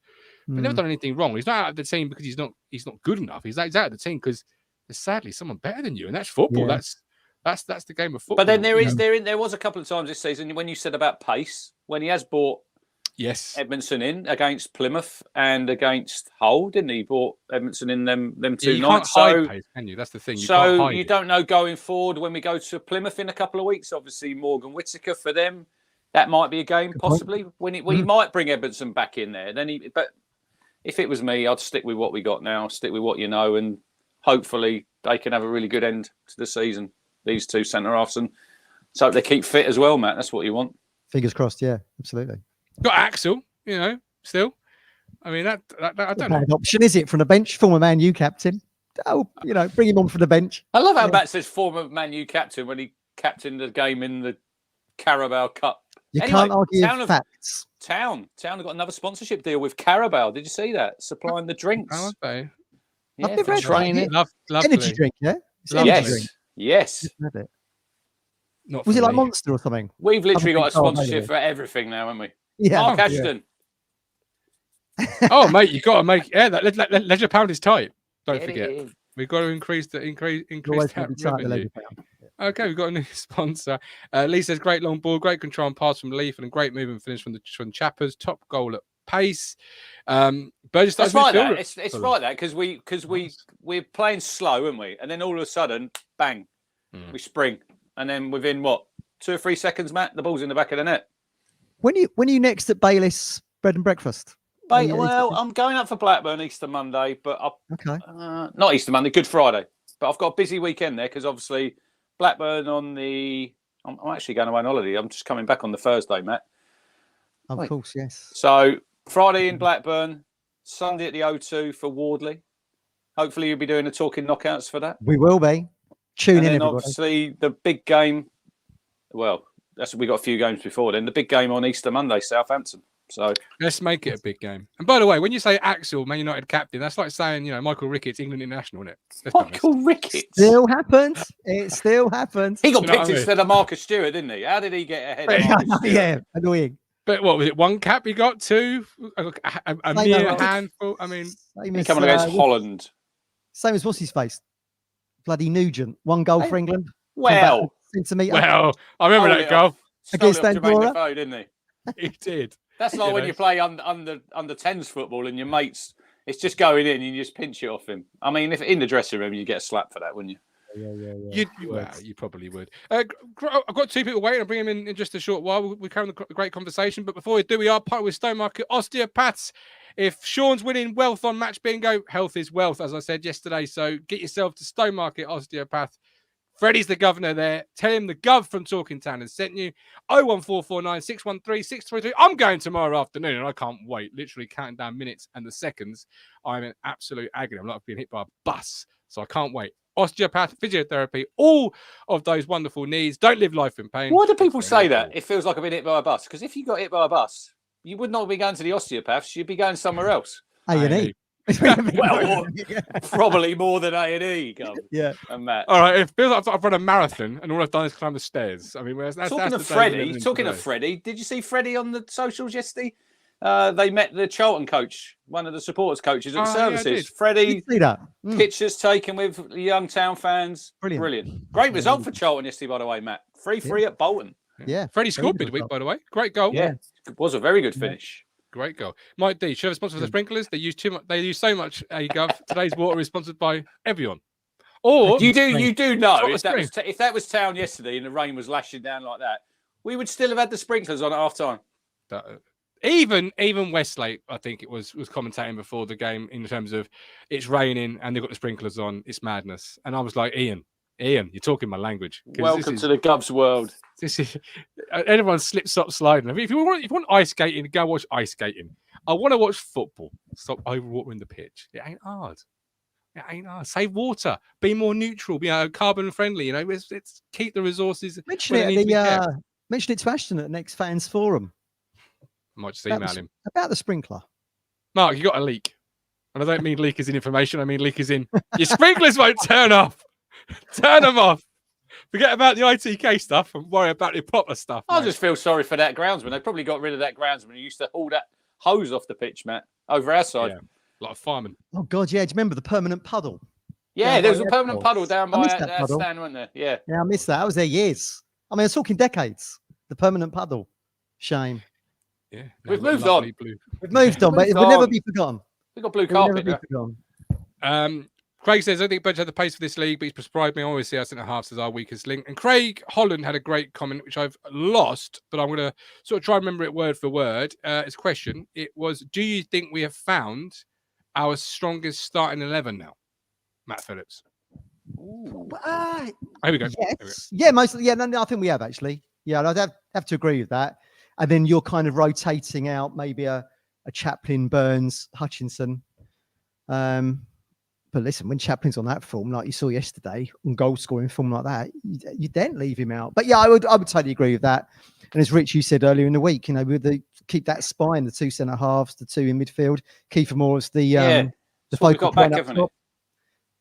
but never done anything wrong. He's not out of the team because he's not good enough. He's out of the team because there's sadly someone better than you, and that's football. Yeah. That's the game of football. But then there was a couple of times this season when you said about pace, when he has brought Edmondson in against Plymouth and against Hull, didn't he? Brought Edmondson in them 2 nights. Can't hide pace, can you? That's the thing. You don't know going forward when we go to Plymouth in a couple of weeks. Obviously, Morgan Whittaker for them. That might be a game possibly when he might bring Edmondson back in there. But if it was me, I'd stick with what we got now. Stick with what you know, and hopefully they can have a really good end to the season. These 2 centre halves, and so they keep fit as well, Matt. That's what you want. Fingers crossed. Yeah, absolutely. Got Axel, still. I mean, that I don't know. Bad option, is it, from the bench? Former Man U captain. Oh, bring him on from the bench. I love how Matt says former Man U captain when he captained the game in the Carabao Cup. You can't argue facts. Town have got another sponsorship deal with Carabao. Did you see that? Supplying the drinks. Oh, okay. Yeah, I've never had training. Energy drink, yeah? It's Yes. drink. Yes. Was it like Monster or something? We've literally got a sponsorship for everything now, haven't we? Yeah. Mark Ashton. Oh, mate, you got to make that Leisure Pound is tight. Don't forget. We've got to increase that revenue. Okay, we've got a new sponsor. Lee says, great long ball, great control and pass from Leaf, and a great move and finish from Chappers. Top goal at pace. Burgess, that's right. It's right that because we're playing slow, aren't we? And then all of a sudden, bang, we spring, and then within 2 or 3 seconds, Matt, the ball's in the back of the net. When are you next at Bayliss Bread and Breakfast? Well, I'm going up for Blackburn Easter Monday, but not Easter Monday, Good Friday. But I've got a busy weekend there because obviously Blackburn on the. I'm actually going away on holiday. I'm just coming back on the Thursday, Matt. Of course, yes. So Friday in Blackburn, Sunday at the O2 for Wardley. Hopefully you'll be doing the talking knockouts for that. We will be. Tune in, everybody. Obviously the big game. Well, we got a few games before then. The big game on Easter Monday, Southampton. So let's make it a big game. And by the way, when you say Axel, Man United captain, that's like saying Michael Ricketts, England international, isn't it? Michael Ricketts still happens. It still happens. He got picked instead of Marcus Stewart, didn't he? How did he get ahead of Marcus Stewart? Yeah, annoying. But what was it? 1 cap he got? 2? A mere handful. I mean, he's coming against Holland. Same as what's his face? Bloody Nugent. 1 goal for England. Well, I remember that goal against Andorra, didn't he? He did. That's like when you play under 10s football and your mates, it's just going in and you just pinch it off him. I mean, if in the dressing room, you get a slap for that, wouldn't you? Yeah. You probably would. I've got 2 people waiting. I'll bring them in just a short while. We're carrying a great conversation. But before we do, we are part with Stowmarket Osteopaths. If Sean's winning wealth on Match Bingo, health is wealth, as I said yesterday. So get yourself to Stowmarket Osteopath Freddie's the governor there. Tell him the Gov from Talking Town has sent you. 01449 613 633. I'm going tomorrow afternoon and I can't wait. Literally counting down minutes and the seconds. I'm in absolute agony. I'm like being hit by a bus. So I can't wait. Osteopath, physiotherapy, all of those wonderful needs. Don't live life in pain. Why do people say that? It feels like I've been hit by a bus. Because if you got hit by a bus, you would not be going to the osteopaths. You'd be going somewhere else. A&E. Well, probably more than A&E. Yeah. And Matt. All right. It feels like I've run a marathon and all I've done is climb the stairs. I mean, Talking of Freddie, did you see Freddie on the socials yesterday? They met the Charlton coach, one of the supporters coaches at the services. Yeah, Freddie, see that? pictures taken with the young town fans. Brilliant. Great result for Charlton yesterday, by the way, Matt. 3-3 at Bolton. Yeah. Freddie scored midweek, by the way. Great goal. Yeah. It was a very good finish. Great goal. Mike D, should have sponsored for the sprinklers. They use too much. They use so much. Gov. Today's water is sponsored by Evian. Or you do know if that was town yesterday and the rain was lashing down like that, we would still have had the sprinklers on at half time. Even Westlake, I think it was commentating before the game in terms of it's raining and they've got the sprinklers on. It's madness. And I was like, Ian, you're talking my language. Welcome to the Govs world. This is everyone's slip stop sliding. I mean, if you want ice skating, go watch ice skating. I want to watch football. Stop overwatering the pitch. It ain't hard. Save water. Be more neutral. Be carbon friendly. It's keep the resources. Mention it to Ashton at next fans forum. I might just email him about the sprinkler. Mark, you got a leak, and I don't mean leak as in information. I mean leak as in your sprinklers won't turn off. Turn them off. Forget about the ITK stuff and worry about the proper stuff. I just feel sorry for that groundsman. They probably got rid of that groundsman who used to haul that hose off the pitch, Matt, over our side. Yeah, like a fireman. Oh, God, yeah. Do you remember the permanent puddle? Yeah, there was a permanent puddle down by our stand, wasn't there? Yeah. Yeah, I missed that. I was there years. I mean, I was talking decades. The permanent puddle. Shame. Yeah. We've moved on. We've moved on, but it will never be forgotten. We've got blue carpet. Craig says, I think Budge had the pace for this league, but he's prescribed me. I always see our centre halves as our weakest link. And Craig Holland had a great comment, which I've lost, but I'm going to sort of try and remember it word for word. His question, it was, do you think we have found our strongest starting 11 now? Matt Phillips. Here we go. Yes. Yeah, mostly. Yeah, no, I think we have, actually. Yeah, I'd have to agree with that. And then you're kind of rotating out maybe a Chaplin, Burns, Hutchinson. But listen, when Chaplin's on that form, like you saw yesterday, on goal scoring form like that, you don't leave him out. But yeah, I would totally agree with that. And as Rich, you said earlier in the week, with keep that spine, the two centre halves, the two in midfield. Kiefer Moore's the focal point up top.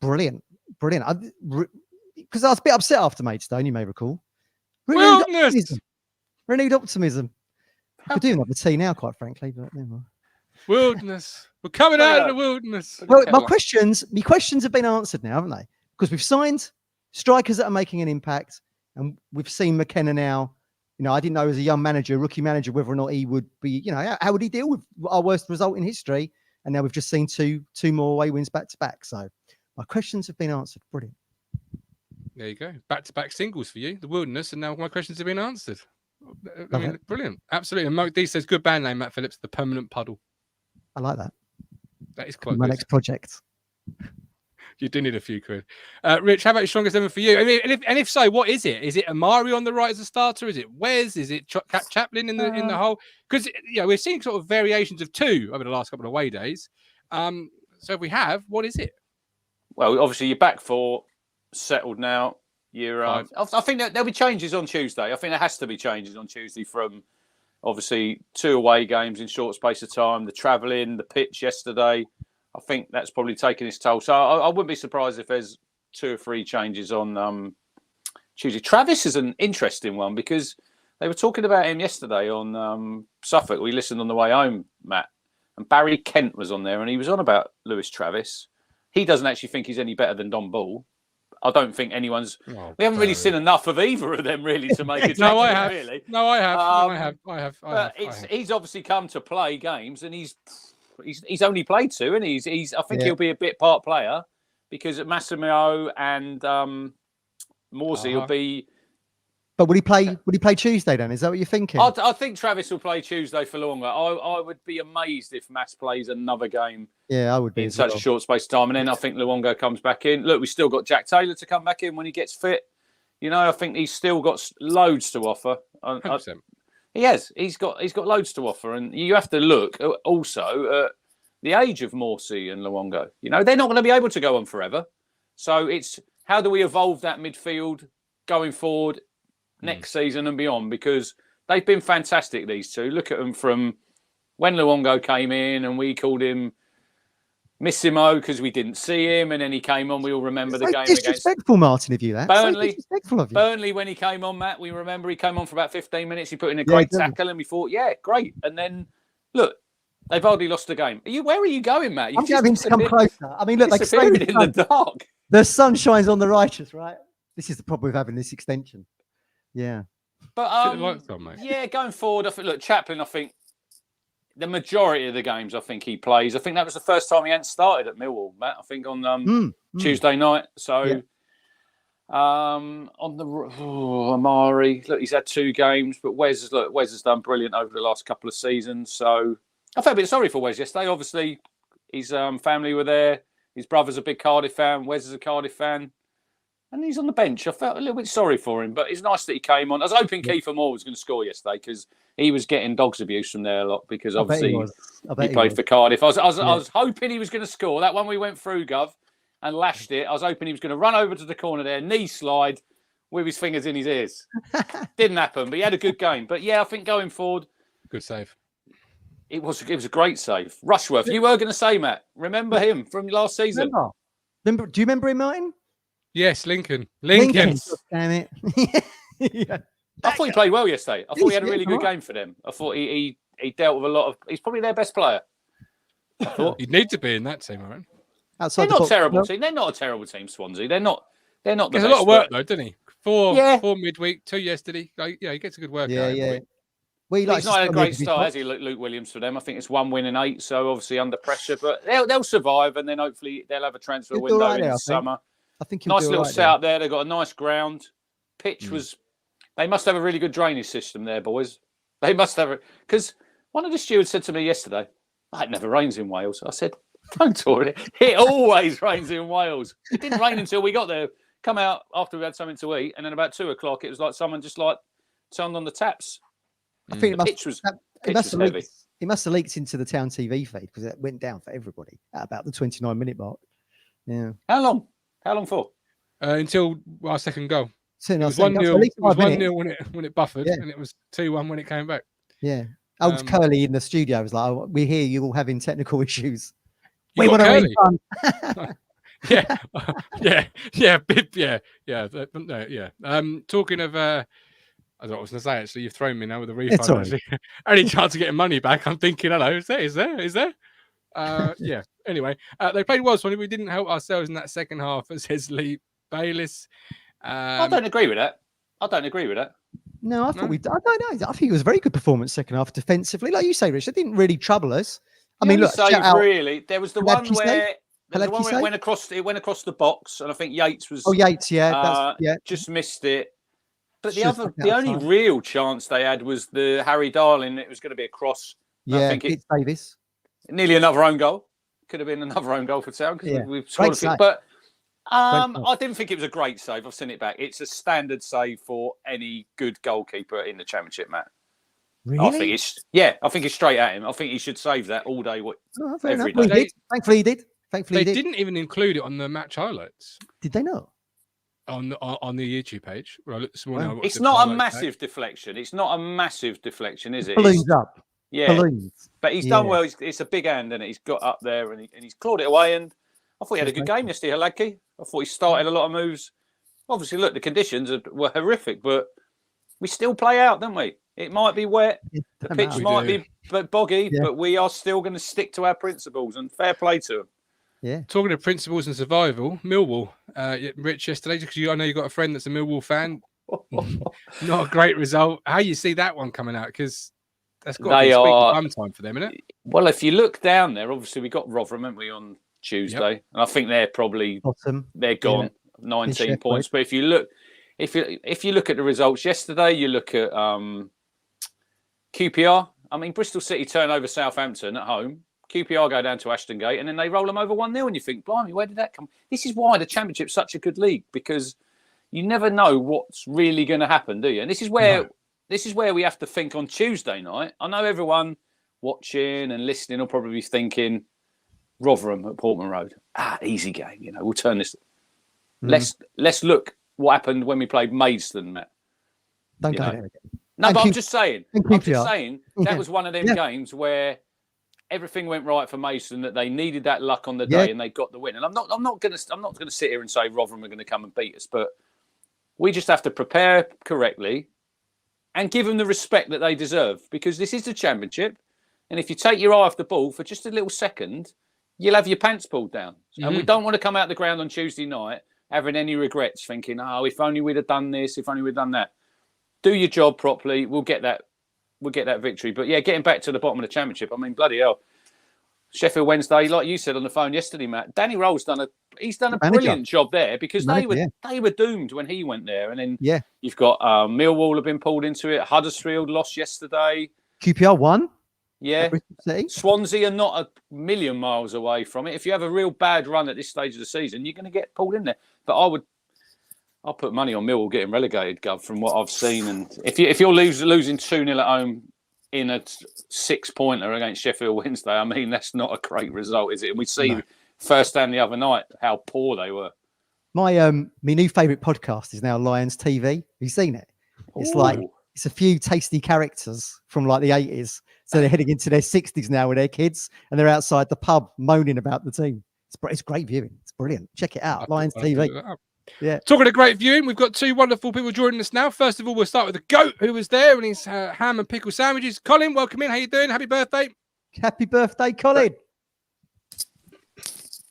Brilliant. Because I was a bit upset after Maidstone, you may recall. Renewed optimism. I could do another tea now, quite frankly, but never mind. Wilderness. We're coming out of the wilderness. Well, my questions have been answered now, haven't they? Because we've signed strikers that are making an impact, and we've seen McKenna now. I didn't know as a young manager, rookie manager, whether or not he would be. How would he deal with our worst result in history? And now we've just seen two more away wins back to back. So my questions have been answered. Brilliant. There you go. Back to back singles for you, the wilderness, and now my questions have been answered. I mean, brilliant. Absolutely. And Mike D says, good band name, Matt Phillips, the Permanent Puddle. I like that. That is quite my good. Next project. You do need a few quid. Rich, how about your strongest 11 for you? I mean, and if so, what is it? Is it Amari on the right as a starter? Is it Wes? Is it Chaplin in the hole? Because we're seeing sort of variations of two over the last couple of away days. So if we have, what is it? Well, obviously your back four settled now. I think that there'll be changes on Tuesday. I think there has to be changes on Tuesday from obviously 2 away games in short space of time, the travelling, the pitch yesterday. I think that's probably taken its toll. So I wouldn't be surprised if there's 2 or 3 changes on Tuesday. Travis is an interesting one because they were talking about him yesterday on Suffolk. We listened on the way home, Matt. And Barry Kent was on there and he was on about Lewis Travis. He doesn't actually think he's any better than Don Ball. I don't think anyone's. We haven't really seen enough of either of them really to make it. No, I have. Really. No, I have. I have. He's obviously come to play games, and he's only played 2, and I think he'll be a bit part player because Massimo and Morsey will be. But would he play? Would he play Tuesday then? Is that what you're thinking? I think Travis will play Tuesday for longer. I would be amazed if Mass plays another game. Yeah, I would be in such a short space of time, and then I think Luongo comes back in. Look, we still got Jack Taylor to come back in when he gets fit. You know, I think he's still got loads to offer. 100%. He has. He's got loads to offer, and you have to look also at the age of Morsey and Luongo. You know, they're not going to be able to go on forever. So it's how do we evolve that midfield going forward next season and beyond? Because they've been fantastic, these two. Look at them from when Luongo came in, and we called him Missimo because we didn't see him, and then he came on. We all remember the game against disrespectful, Martin, of you. That Burnley. So disrespectful of you. Burnley, when he came on, Matt, we remember he came on for about 15 minutes. He put in a great tackle, and we thought, yeah, great. And then look, they've hardly lost a game. Where are you going, Matt? I'm having to come closer. I mean, look, like in the dark. The sun shines on the righteous, right? This is the problem with having this extension. Yeah. But lights on, mate. yeah, going forward, I think. Look, Chaplin. I think the majority of the games, I think he plays. I think that was the first time he hadn't started at Millwall, Matt. I think on Tuesday night. So on the Amari, look, he's had 2 games, but Wes has done brilliant over the last couple of seasons. So I felt a bit sorry for Wes yesterday. Obviously, his family were there. His brother's a big Cardiff fan. Wes is a Cardiff fan. And he's on the bench. I felt a little bit sorry for him, but it's nice that he came on. I was hoping Kiefer Moore was going to score yesterday because he was getting dog's abuse from there a lot because obviously he played for Cardiff. I was hoping he was going to score. That one we went through, Gov, and lashed it. I was hoping he was going to run over to the corner there, knee slide with his fingers in his ears. Didn't happen, but he had a good game. But yeah, I think going forward... Good save. It was a great save. Rushworth, you were going to say, Matt. Remember him from last season? Do you remember him, Martin? Yes, Lincoln. Damn it. Yeah. I thought he played well yesterday. I thought he had a really good game for them. I thought he dealt with a lot of... He's probably their best player. I thought. He'd need to be in that team, I reckon. They're not a terrible team. They're not a terrible team, Swansea. They're not the best. There's a lot of work, though, doesn't he? 4 midweek, 2 yesterday. Yeah, he gets a good work out. Yeah. Well, he's not had a great start, has he, Luke Williams, for them? I think it's 1 win and 8, so obviously under pressure. But they'll survive, and then hopefully they'll have a transfer window in the summer. I think nice little setup there. They've got a nice ground. Pitch was... They must have a really good drainage system there, boys. They must have it. Because one of the stewards said to me yesterday, it never rains in Wales. I said, don't talk it. It always rains in Wales. It didn't rain until we got there. Come out after we had something to eat, and then about 2 o'clock, it was like someone just turned on the taps. I think the pitch was heavy. It must have leaked into the Town TV feed because it went down for everybody at about the 29-minute mark. Yeah. How long? How long for? Until our second goal. So it was 1-0 when it buffered, and it was 2-1 when it came back. Yeah. Old Curly in the studio was like, we hear you all having technical issues. We want to fun. Talking of, I don't know what I was going to say, actually. You've thrown me now with a refund. Only chance of getting money back. I'm thinking, hello, is there? Yeah. Anyway, they played well, Swansea. We didn't help ourselves in that second half, as says Lee Bayliss. I don't agree with that. No, I thought I don't know. I think it was a very good performance second half defensively. Like you say, Rich, they didn't really trouble us. I mean, look, really, there was the one where it went across the box, and I think Yates was. Oh, Yates, just missed it. But the only real chance they had was the Harry Darling. It was going to be a cross. Yeah, I think it's Davis. Nearly another own goal. Could have been another own goal for Town because we've scored a few. But I didn't think it was a great save. I've seen it back. It's a standard save for any good goalkeeper in the Championship, Matt. Really? I think it's straight at him. I think he should save that all day, every day. Thankfully, he did. They didn't even include it on the match highlights. Did they not? On the YouTube page. Where I looked this morning, it's not a massive deflection. It's not a massive deflection, is it? Balloons up. Yeah. Balloons. But he's done well. It's a big hand, and he's got up there, and he's clawed it away. And I thought he had a good game yesterday, Haladki. I thought he started a lot of moves. Obviously, look, the conditions were horrific, but we still play out, don't we? It might be wet. The pitch might be boggy, but we are still going to stick to our principles, and fair play to them. Yeah. Talking of principles and survival, Millwall, Rich, yesterday, because I know you got a friend that's a Millwall fan. Not a great result. How you see that one coming out? Because that's got to be fun time for them, isn't it? Well, if you look down there, obviously we got Rotherham, haven't we, on Tuesday, and I think they're probably bottom. They're gone, 19 points. But if you look at the results yesterday, you look at QPR. I mean, Bristol City turn over Southampton at home. QPR go down to Ashton Gate, and then they roll them over 1-0, and you think, blimey, where did that come? This is why the Championship's such a good league, because you never know what's really going to happen, do you? And this is where we have to think on Tuesday night. I know everyone watching and listening will probably be thinking Rotherham at Portman Road. Easy game, we'll turn this. Let's look what happened when we played Maidstone, Matt. Don't go there again. No, but I'm just saying that was one of them games where everything went right for Mason, that they needed that luck on the day and they got the win. And I'm not going to sit here and say Rotherham are going to come and beat us, but we just have to prepare correctly and give them the respect that they deserve, because this is the Championship. And if you take your eye off the ball for just a little second, you'll have your pants pulled down. And we don't want to come out the ground on Tuesday night having any regrets, thinking, if only we'd have done this, if only we'd done that. Do your job properly. We'll get that victory. But yeah, getting back to the bottom of the Championship, I mean, bloody hell. Sheffield Wednesday, like you said on the phone yesterday, Matt, Danny Roll's done a brilliant job there, because they were doomed when he went there. And then you've got Millwall have been pulled into it. Huddersfield lost yesterday. QPR won. Yeah. Swansea are not a million miles away from it. If you have a real bad run at this stage of the season, you're going to get pulled in there. But I'll put money on Millwall getting relegated, Gov, from what I've seen. And if you're losing 2-0 at home in a 6-pointer against Sheffield Wednesday, I mean, that's not a great result, is it? And we see firsthand the other night how poor they were. My new favourite podcast is now Lions TV. Have you seen it? It's a few tasty characters from like the 80s. So they're heading into their 60s now with their kids, and they're outside the pub moaning about the team. It's great viewing. It's brilliant. Check it out. Lions TV. Yeah. Talking of great viewing, we've got two wonderful people joining us now. First of all, we'll start with the GOAT, who was there, and his ham and pickle sandwiches. Colin, welcome in. How you doing? Happy birthday. Happy birthday, Colin.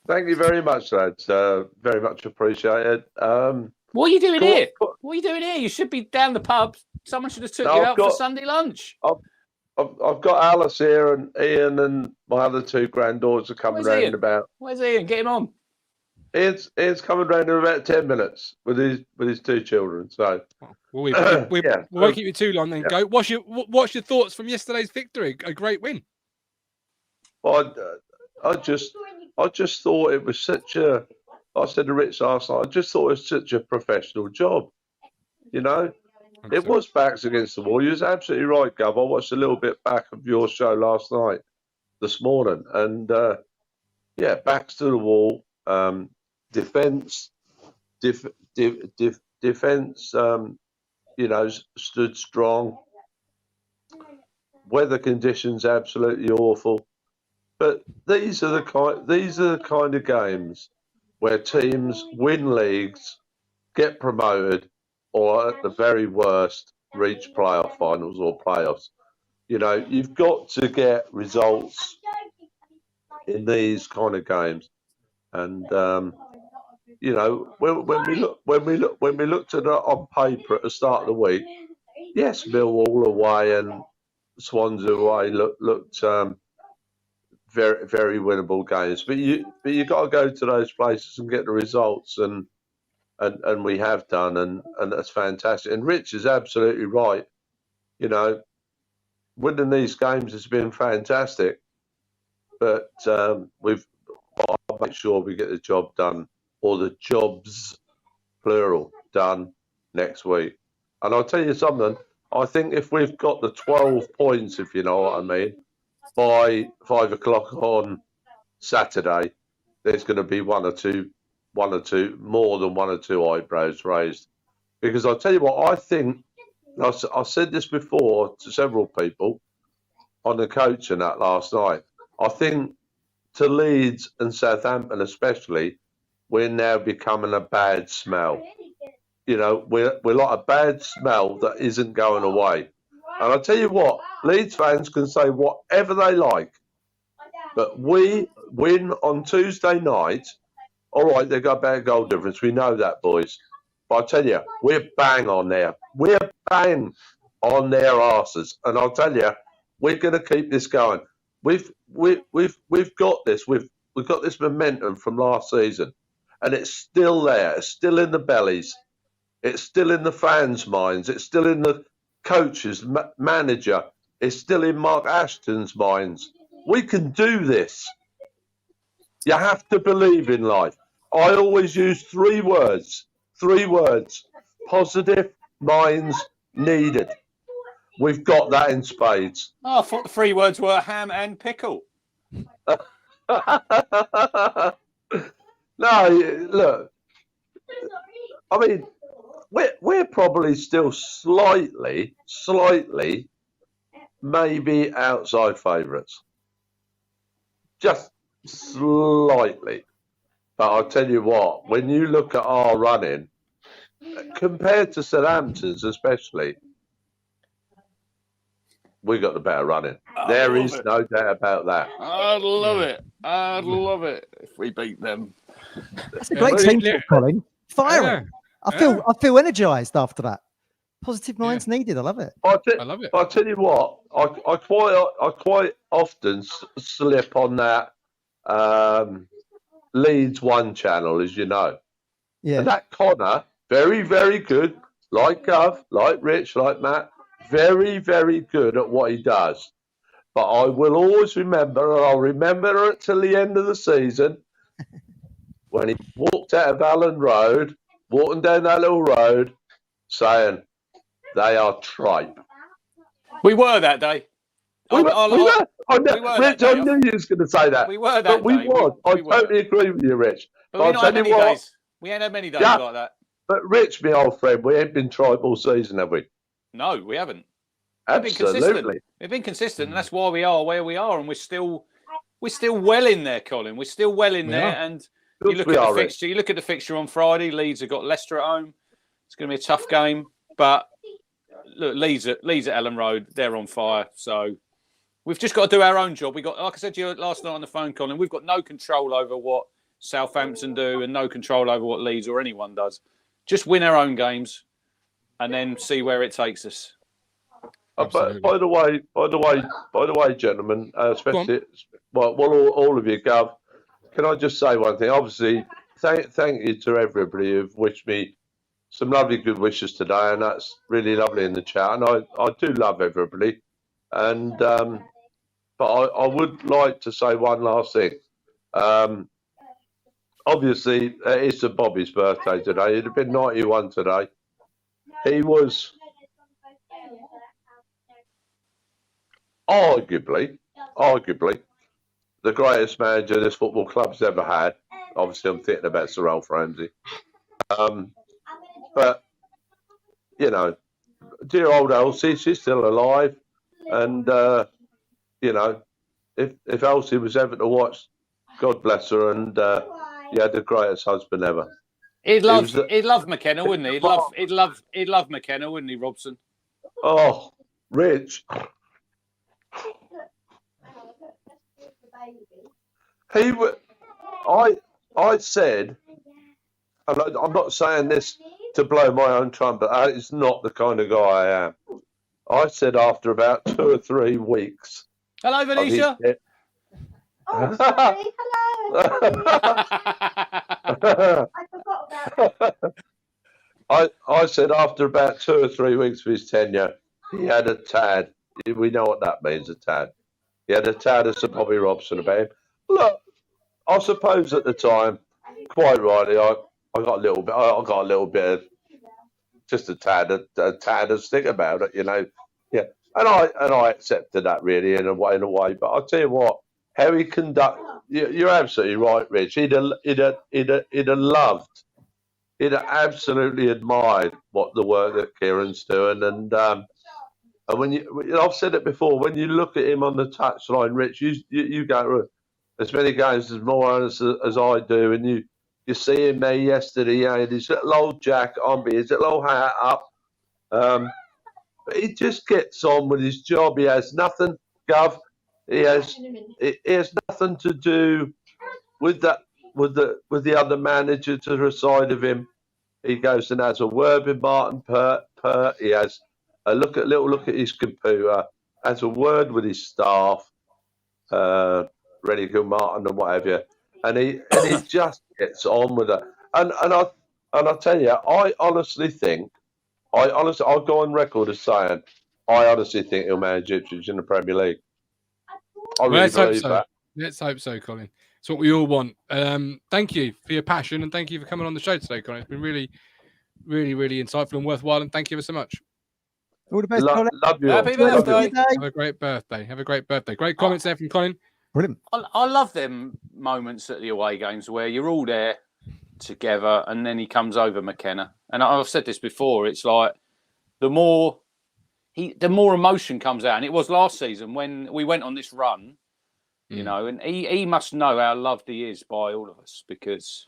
Thank you very much, lads. Very much appreciated. What are you doing here? What are you doing here? You should be down the pub. Someone should have took you out for Sunday lunch. I've got Alice here, and Ian and my other two granddaughters are coming round in about. Where's Ian? Get him on. Ian's coming round in about 10 minutes with his two children. So we won't keep you too long then. Go. What's your thoughts from yesterday's victory? A great win. Well, I just thought it was such a. I said to Rich last night, I just thought it was such a professional job. It was backs against the wall. You was absolutely right, Gov. I watched a little bit back of your show this morning, and backs to the wall. Defense, stood strong. Weather conditions absolutely awful, but these are the kind of games where teams win leagues, get promoted, or at the very worst reach playoff finals or playoffs. You've got to get results in these kind of games. And when we looked at it on paper at the start of the week, yes, Millwall away and Swansea away looked very, very winnable games. But you got to go to those places and get the results, and we have done, and that's fantastic. And Rich is absolutely right. Winning these games has been fantastic, but I'll make sure we get the job done, or the jobs, plural, done next week. And I'll tell you something, I think if we've got the 12 points, if you know what I mean, by 5 o'clock on Saturday, there's going to be more than one or two eyebrows raised. Because I'll tell you what, I think, I said this before to several people on the coach and that last night, I think to Leeds and Southampton especially, we're now becoming a bad smell. We're like a bad smell that isn't going away. And I'll tell you what, Leeds fans can say whatever they like, but we win on Tuesday night. All right, they've got a better goal difference. We know that, boys. But I tell you, we're bang on there. We're bang on their arses. And I'll tell you, we're going to keep this going. We've got this. We've got this momentum from last season, and it's still there. It's still in the bellies. It's still in the fans' minds. It's still in the coach's manager. It's still in Mark Ashton's minds. We can do this. You have to believe in life. I always use three words. Positive minds needed. We've got that in spades. Oh, I thought the 3 words were ham and pickle. No, look. I mean, we're probably still slightly, maybe outside favourites. Just slightly. But I'll tell you what, when you look at our running, compared to Southampton's especially, we got the better running. There is no doubt about that. I'd love it. I'd love it if we beat them. That's a great team talk, Colin. Firing. I feel energised after that. Positive minds needed. I love it. I love it. I'll tell you what, I quite often slip on that Leeds One channel, as you know. Yeah. And that Connor, very, very good, like Gov, like Rich, like Matt, very, very good at what he does. But I will always remember, and I'll remember it till the end of the season, when he walked out of Allen Road, walking down that little road, saying, they are tripe. We were that day. We were. I knew you was going to say that. We were that but we day. Was. I totally agree with you, Rich. But we ain't had many days like that. But Rich, my old friend, we ain't been tripe all season, have we? No, we haven't. Absolutely. We've been consistent, and that's why we are where we are, and we're still well in there, Colin. We're still well in there, and you look at the fixture. You look at the fixture on Friday. Leeds have got Leicester at home. It's going to be a tough game, but look, Leeds at Ellen Road, they're on fire. So we've just got to do our own job. We got, like I said to you last night on the phone, Colin, we've got no control over what Southampton do, and no control over what Leeds or anyone does. Just win our own games, and then see where it takes us. But by the way, gentlemen, especially all of you, Gov, can I just say one thing? Obviously, thank you to everybody who've wished me some lovely good wishes today, and that's really lovely in the chat. And I do love everybody. And but I would like to say one last thing. Obviously, it's Bobby's birthday today. It'd have been 91 today. He was arguably the greatest manager this football club's ever had. Obviously, I'm thinking about Sir Alf Ramsey. But, you know, dear old Elsie, she's still alive. And, you know, if Elsie was ever to watch, God bless her, and he had the greatest husband ever. He'd love McKenna, wouldn't he? He'd love McKenna, wouldn't he, Robson? Oh, Rich. I said, and I'm not saying this to blow my own trumpet. It's not the kind of guy I am. I said after about 2 or 3 weeks. Hello, Venetia. Oh, sorry. Hello. I forgot about that. I said after about 2 or 3 weeks of his tenure, he had a tad. We know what that means, a tad. He had a tad of Sir Bobby Robson about him. Look, I suppose at the time, quite rightly, I got a little bit. I got a little bit of just a tad of stick about it, you know. Yeah, and I accepted that really in a way. But I'll tell you what, how he conducted. You're absolutely right, Rich. He'd have loved. He'd have absolutely admired what the work that Kieran's doing, and when I've said it before, when you look at him on the touchline, Rich, you go to as many games as more as I do, and you see him there yesterday. He had his little old jacket on, his little old hat up. But he just gets on with his job. He has nothing, Gov. He has nothing to do with that with the other manager to the side of him. He goes and has a word with Martin Pert. He has a look at his computer, has a word with his staff, Rennie Martin and what have you, and he just gets on with it. And I tell you, I honestly think, I'll go on record as saying, I honestly think he'll manage Ipswich in the Premier League. I really believe that. Let's hope so, Colin. It's what we all want. Thank you for your passion, and thank you for coming on the show today, Colin. It's been really, really, really insightful and worthwhile. And thank you ever so much. All the best, Colin. Love you. Happy Enjoy the rest of birthday. your day. Have a great birthday. Have a great birthday. Great comments there from Colin. Brilliant. I love them moments at the away games where you're all there together, and then he comes over McKenna. And I've said this before. It's like the more emotion comes out, and it was last season when we went on this run. You know, and he must know how loved he is by all of us, because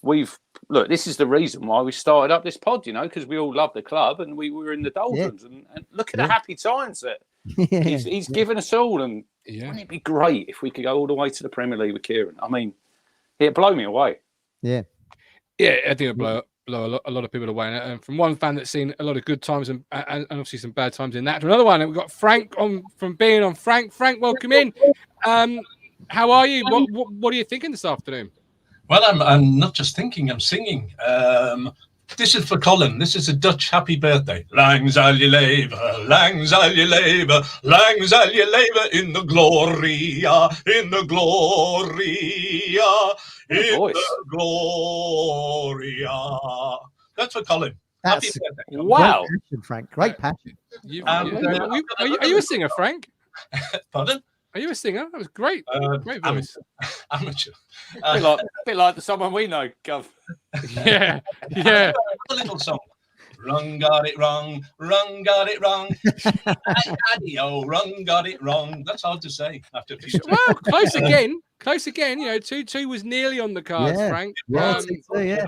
this is the reason why we started up this pod, you know, because we all love the club and we were in the doldrums, and look at the happy times that he's given us all. And wouldn't it be great if we could go all the way to the Premier League with Kieran? I mean, it'd blow me away. Yeah, I think it'd blow a lot of people away. And from one fan that's seen a lot of good times and obviously some bad times in that, to another one, we've got Frank from being on. Frank, welcome in. How are you? What are you thinking this afternoon? Well, I'm not just thinking, I'm singing. This is for Colin. This is a Dutch happy birthday. Lang zal je leven, lang zal je leven, lang zal je leven in the gloria, in the gloria, in the gloria. That's for Colin. Happy birthday, Colin. Wow. Great passion, Frank. Great passion. Are you a singer, Frank? Pardon? Are you a singer? That was great. Great voice. Amateur. A bit like someone we know, Gov. Yeah. A little song. Rung got it wrong. Rung got it wrong. Oh, Rung got it wrong. That's hard to say after a few. Well, close again. You know, 2-2 was nearly on the cards, Frank. Almost there,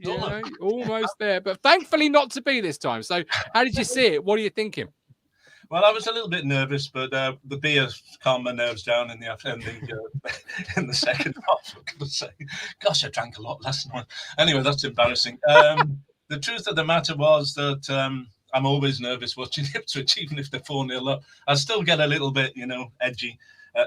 darling. Almost there, but thankfully not to be this time. So, how did you see it? What are you thinking? Well, I was a little bit nervous, but the beer calmed my nerves down in the second half. I'm gonna say, gosh, I drank a lot last night. Anyway, that's embarrassing. The truth of the matter was that I'm always nervous watching Ipswich, even if they're 4-0 up. I still get a little bit, edgy,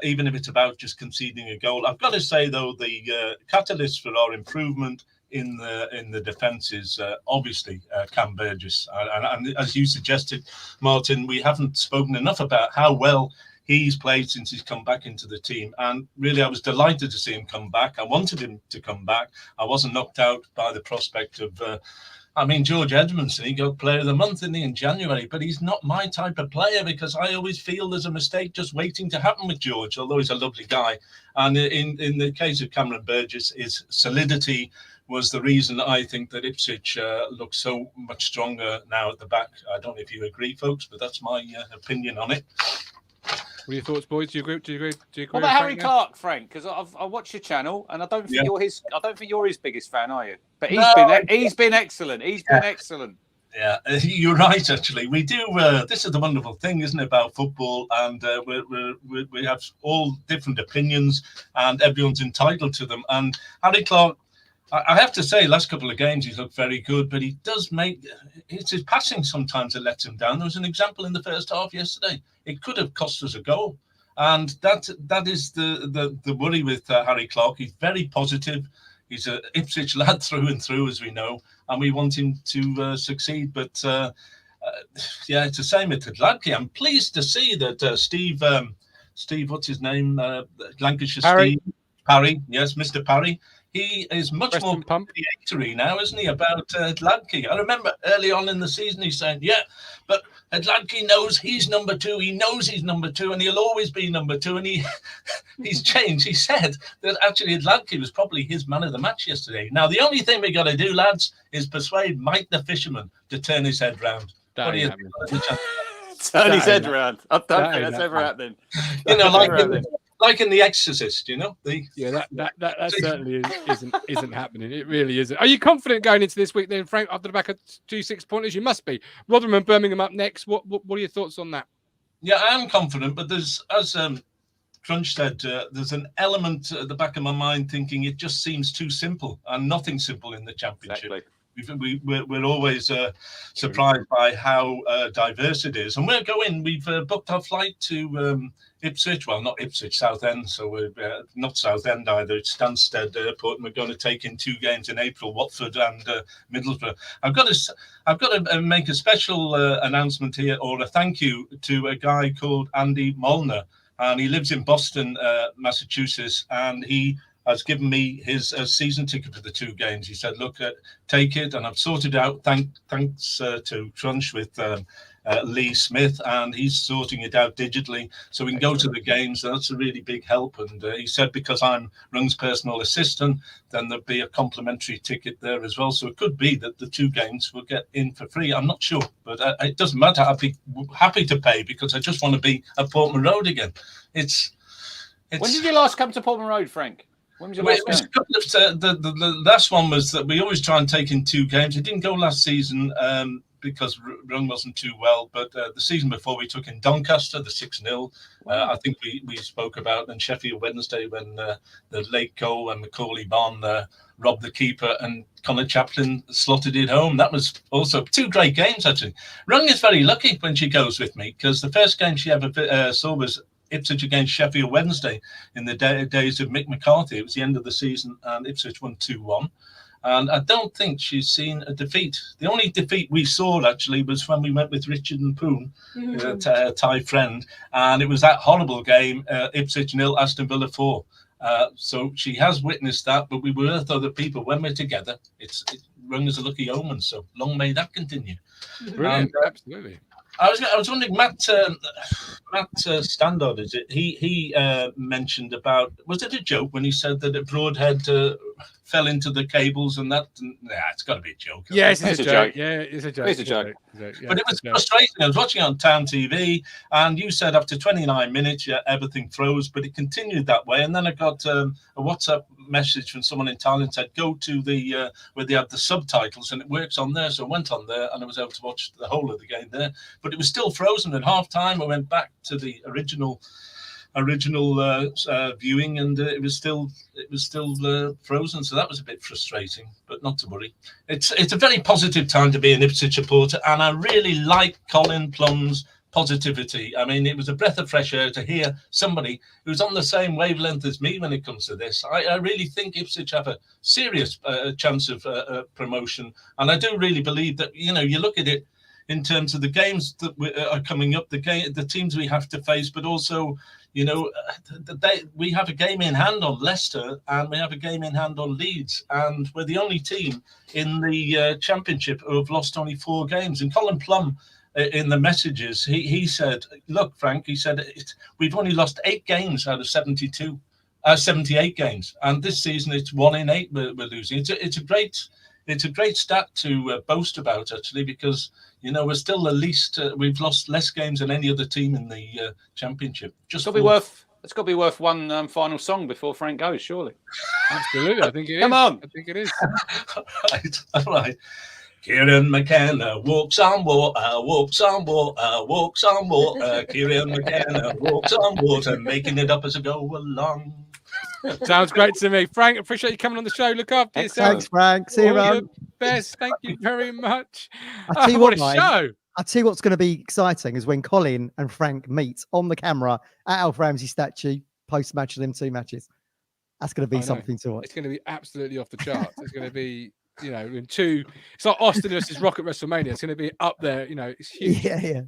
even if it's about just conceding a goal. I've got to say, though, the catalyst for our improvement in the defence is obviously Cam Burgess, and as you suggested, Martin, we haven't spoken enough about how well he's played since he's come back into the team, and really I was delighted to see him come back. I wanted him to come back. I wasn't knocked out by the prospect of George Edmondson, he got Player of the Month in January, but he's not my type of player, because I always feel there's a mistake just waiting to happen with George, although he's a lovely guy. And in the case of Cameron Burgess, his solidity was the reason I think that Ipswich looks so much stronger now at the back. I don't know if you agree, folks, but that's my opinion on it. What are your thoughts, boys? Do you agree? What about Harry Clark, Frank? Because I watch your channel, and I don't think you're his. I don't think you're his biggest fan, are you? But he's been excellent. He's been excellent. Yeah, you're right. Actually, we do. This is the wonderful thing, isn't it, about football? And we have all different opinions, and everyone's entitled to them. And Harry Clark, I have to say, last couple of games he's looked very good, but he does it's his passing sometimes that lets him down. There was an example in the first half yesterday. It could have cost us a goal, and that is the worry with Harry Clark. He's very positive. He's an Ipswich lad through and through, as we know, and we want him to succeed. But it's the same with Ladke. I'm pleased to see that Steve, what's his name? Lancashire Parry. Steve Parry. Yes, Mr. Parry. He is much Preston more Pump. creatory now, isn't he, about Ladke? I remember early on in the season he's saying, but Ladke knows he's number 2. He knows he's number 2, and he'll always be number 2. And he's changed. He said that actually Ladke was probably his man of the match yesterday. Now, the only thing we got to do, lads, is persuade Mike the Fisherman to turn his head round. What do you think? Turn his head round. I don't think that's ever happening. Like in The Exorcist, that certainly isn't happening. It really isn't. Are you confident going into this week then, Frank, after the back of 2 6-pointers? You must be. Rotherham and Birmingham up next. What are your thoughts on that? Yeah, I am confident, but there's, as Crunch said, there's an element at the back of my mind thinking it just seems too simple, and nothing simple in the Championship. Exactly. We're always surprised by how diverse it is. And we've booked our flight to Ipswich, well, not Ipswich, Southend, so we're not Southend either. It's Stansted Airport, and we're going to take in 2 games in April, Watford and Middlesbrough. I've got to make a special announcement here, or a thank you to a guy called Andy Molnar, and he lives in Boston, Massachusetts, and he has given me his season ticket for the 2 games. He said, look, take it, and I've sorted it out. Thanks to Crunch with Lee Smith, and he's sorting it out digitally so we can go to the games. That's a really big help. And he said, because I'm Rung's personal assistant, then there'll be a complimentary ticket there as well. So it could be that the 2 games will get in for free. I'm not sure, but it doesn't matter. I'd be happy to pay because I just want to be at Portman Road again. It's When did you last come to Portman Road, Frank? When was your last game? The last one was that we always try and take in 2 games. It didn't go last season because Rung wasn't too well, but the season before we took in Doncaster, the 6-0. I think we spoke about, and Sheffield Wednesday when the late goal and Macaulay Bonne robbed the keeper and Connor Chaplin slotted it home. That was also 2 great games, actually. Rung is very lucky when she goes with me because the first game she ever saw was Ipswich against Sheffield Wednesday in the days of Mick McCarthy. It was the end of the season and Ipswich won 2-1. And I don't think she's seen a defeat. The only defeat we saw, actually, was when we went with Richard and Poon, a Thai friend. And it was that horrible game, Ipswich 0, Aston Villa 4. So she has witnessed that, but we were with other people. When we're together, it's rung as a lucky omen. So long may that continue. Brilliant, absolutely. I was wondering, Matt Standard, is it? He mentioned about, was it a joke when he said that at Broadhead fell into the cables and that? Yeah, it's got to be a joke. Yes, it's a joke. Yeah, it's a joke. It's a joke. But it was frustrating. I was watching on Town TV, and you said after 29 minutes, everything froze, but it continued that way. And then I got a WhatsApp message from someone in Thailand said, go to the where they have the subtitles, and it works on there. So I went on there, and I was able to watch the whole of the game there. But it was still frozen at half time. I went back to the original viewing, and it was still frozen. So that was a bit frustrating, but not to worry. It's a very positive time to be an Ipswich supporter, and I really like Colin Plum's positivity. I mean, it was a breath of fresh air to hear somebody who's on the same wavelength as me when it comes to this. I really think Ipswich have a serious chance of promotion, and I do really believe that, you look at it in terms of the games that are coming up, the teams we have to face, but also, we have a game in hand on Leicester and we have a game in hand on Leeds, and we're the only team in the Championship who have lost only 4 games. And Colin Plum, in the messages, he said, look, Frank, he said, we've only lost 8 games out of 78 games, and this season it's 1 in 8 we're losing. It's a great stat to boast about, actually, because we're still the least. We've lost less games than any other team in the Championship. It's got to be worth one final song before Frank goes, surely. Absolutely, I think it is. Come on, I think it is. All right. Kieran McKenna walks on water, walks on water, walks on water. Kieran McKenna walks on water, making it up as I go along. Sounds great to me. Frank, appreciate you coming on the show. Look after yourself. Thanks, Frank. See you around. Best. Thank you very much. I'll tell you what what, a show. I'll tell you what's going to be exciting is when Colin and Frank meet on the camera at Alf Ramsey statue post-match of them 2 matches. That's going to be something to watch. It's going to be absolutely off the charts. It's going to be, in 2. It's like Austin versus Rock at WrestleMania. It's going to be up there. It's huge. Yeah.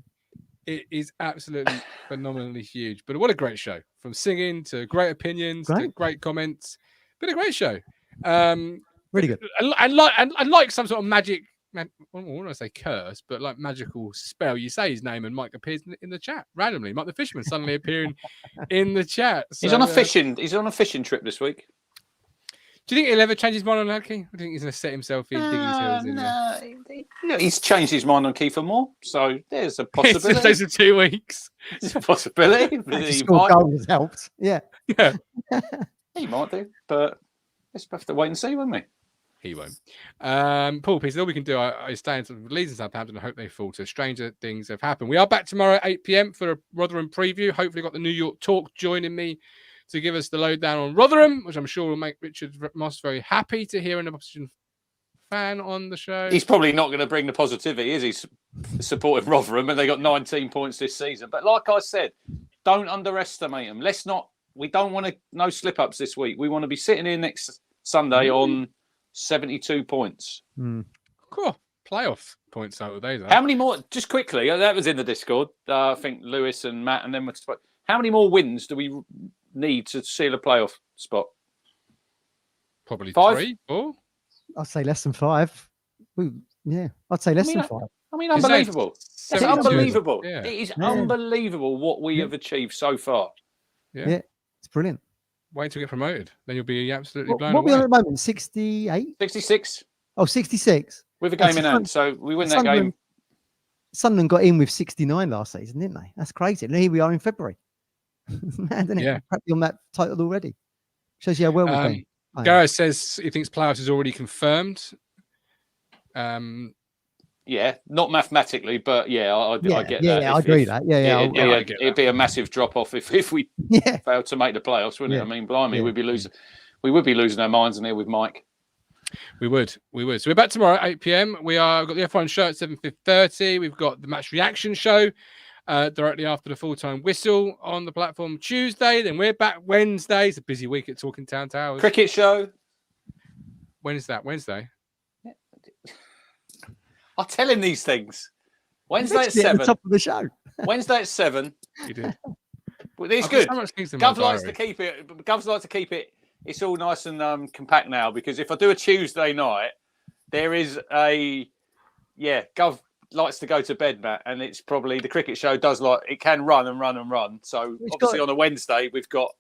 It is absolutely phenomenally huge. But what a great show. From singing to great opinions to great comments. Been a great show. Really good. And like some sort of magic, I don't want to say curse, but like magical spell. You say his name and Mike appears in the chat randomly. Mike the Fisherman suddenly appearing in the chat. So, he's on a fishing trip this week. Do you think he'll ever change his mind on Hadkey? I think he's going to set himself in, dig his heels in. No, he's changed his mind on Kiefer Moore, so there's a possibility. Those are 2 weeks. It's a possibility. Goal has helped. Yeah. He might do, but let's have to wait and see, won't we? He won't. Paul Pearson, all we can do is stay in Leeds and Southampton. I hope they fall to. Stranger things have happened. We are back tomorrow at 8 p.m. for a Rotherham preview. Hopefully got the New York Talk joining me to give us the lowdown on Rotherham, which I'm sure will make Richard Moss very happy to hear an opposition fan on the show. He's probably not going to bring the positivity, is he? Supporting Rotherham, and they got 19 points this season. But like I said, don't underestimate them. We don't want no slip-ups this week. We want to be sitting here next Sunday on 72 points. Cool. Playoff points out of days. How many more? Just quickly, that was in the Discord. I think Lewis and Matt, and then how many more wins do we need to seal a playoff spot? Probably 5? 3, 4. I'd say less than 5. Yeah, I'd say less than 5. I mean, Is that unbelievable. That's 72? unbelievable. Yeah. It is Yeah. unbelievable what we Yeah. have achieved so far. Yeah. It's brilliant. Wait till you get promoted. Then you'll be absolutely blown What are we on away. at the moment? 68? 66 Oh, 66. with a game That's in a hand. So we win that game. Sunderland got in with 69 last season, didn't they? That's crazy. And here we are in February. It's mad, isn't it? Yeah. Practically on that title already. Shows you how well we've been. Gareth says he thinks playoffs is already confirmed. Yeah, not mathematically, but yeah, I get that. Yeah, I agree with that. Yeah. It'd be a massive drop off if we Yeah. failed to make the playoffs, wouldn't it? Yeah. I mean, blimey, Yeah. we would be losing our minds in here with Mike. We would. So we're back tomorrow at 8 p.m. We've got the F1 show at 7:30. We've got the match reaction show directly after the full-time whistle on the platform Tuesday. Then we're back Wednesday. It's a busy week at Talking Town Towers. Cricket show. When is that? Wednesday? I'll tell him these things. Wednesday at Literally at the 7. top of the show. Wednesday at 7. You did. Well, it's I've got good. so much things in my Gov likes to diary. keep it. Gov's likes to keep it. It's all nice and compact now because if I do a Tuesday night, there is a Gov likes to go to bed, Matt, and it's probably the cricket show does it can run and run and run. So obviously on a Wednesday we've got.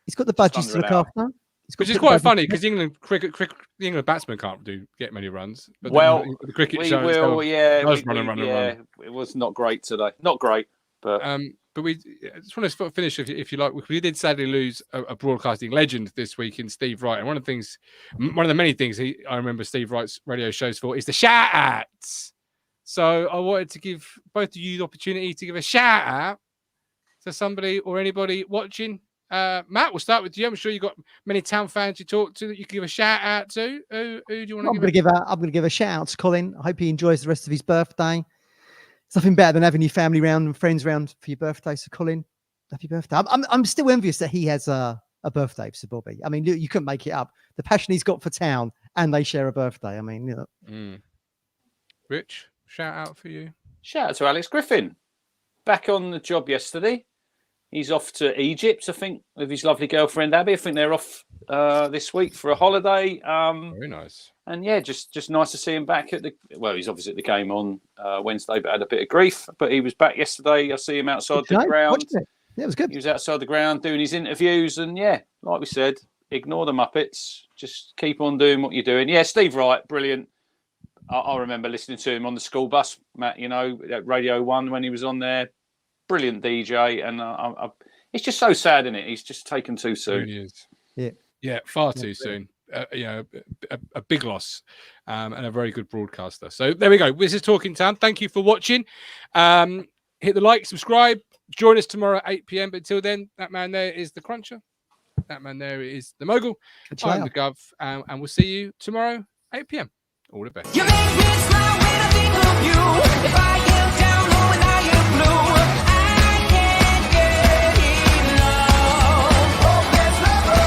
He's got the budgets to under look an hour. after. Which is quite funny because England the England batsmen can't get many runs. But Well, the cricket We show will, does run and run and run. It was not great today. Not great, but we I just want to finish if you like. We did sadly lose a broadcasting legend this week in Steve Wright, and one of the many things I remember Steve Wright's radio shows for is the shout outs. So I wanted to give both of you the opportunity to give a shout out to somebody or anybody watching. Matt, we'll start with you. I'm sure you've got many Town fans you talk to that you can give a shout out to. Who do you want to give? I'm going to give a shout out to Colin. I hope he enjoys the rest of his birthday. It's nothing better than having your family round and friends round for your birthday. So Colin, happy birthday. I'm still envious that he has a birthday, Sir Bobby. I mean, you couldn't make it up. The passion he's got for town and they share a birthday. I mean, Rich, shout out for you. shout out to Alex Griffin. Back on the job yesterday. He's off to Egypt, I think, with his lovely girlfriend Abby. I think they're off this week for a holiday. Very nice. And yeah, just nice to see him back at he's obviously at the game on Wednesday, but had a bit of grief. But he was back yesterday. I see him outside the ground. Yeah, it was good. He was outside the ground doing his interviews. And yeah, like we said, ignore the Muppets. Just keep on doing what you're doing. Yeah, Steve Wright, brilliant. I remember listening to him on the school bus, Matt, at Radio 1 when he was on there. Brilliant DJ. And it's just so sad, isn't it? He's just taken too soon. Really is. Yeah, far too soon. A big loss and a very good broadcaster. So there we go. This is Talking Town. Thank you for watching. Hit the like, subscribe. Join us tomorrow at 8 p.m. But until then, that man there is the Cruncher. That man there is the Mogul. I'm the Gov. And we'll see you tomorrow, 8 p.m. All the best. You make me smile when I think of you. If I get down low and I get blue, I can't get enough.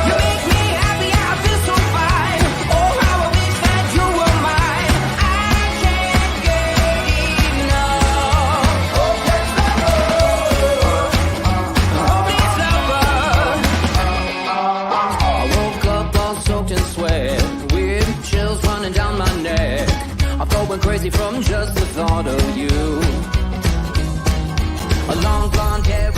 You make me happy, I feel so fine. Oh, how I wish that you were mine. I can't get enough. I woke up all soaked in sweat, weird chills running down my neck. I felt went crazy from just the thought of you. A long blonde hair.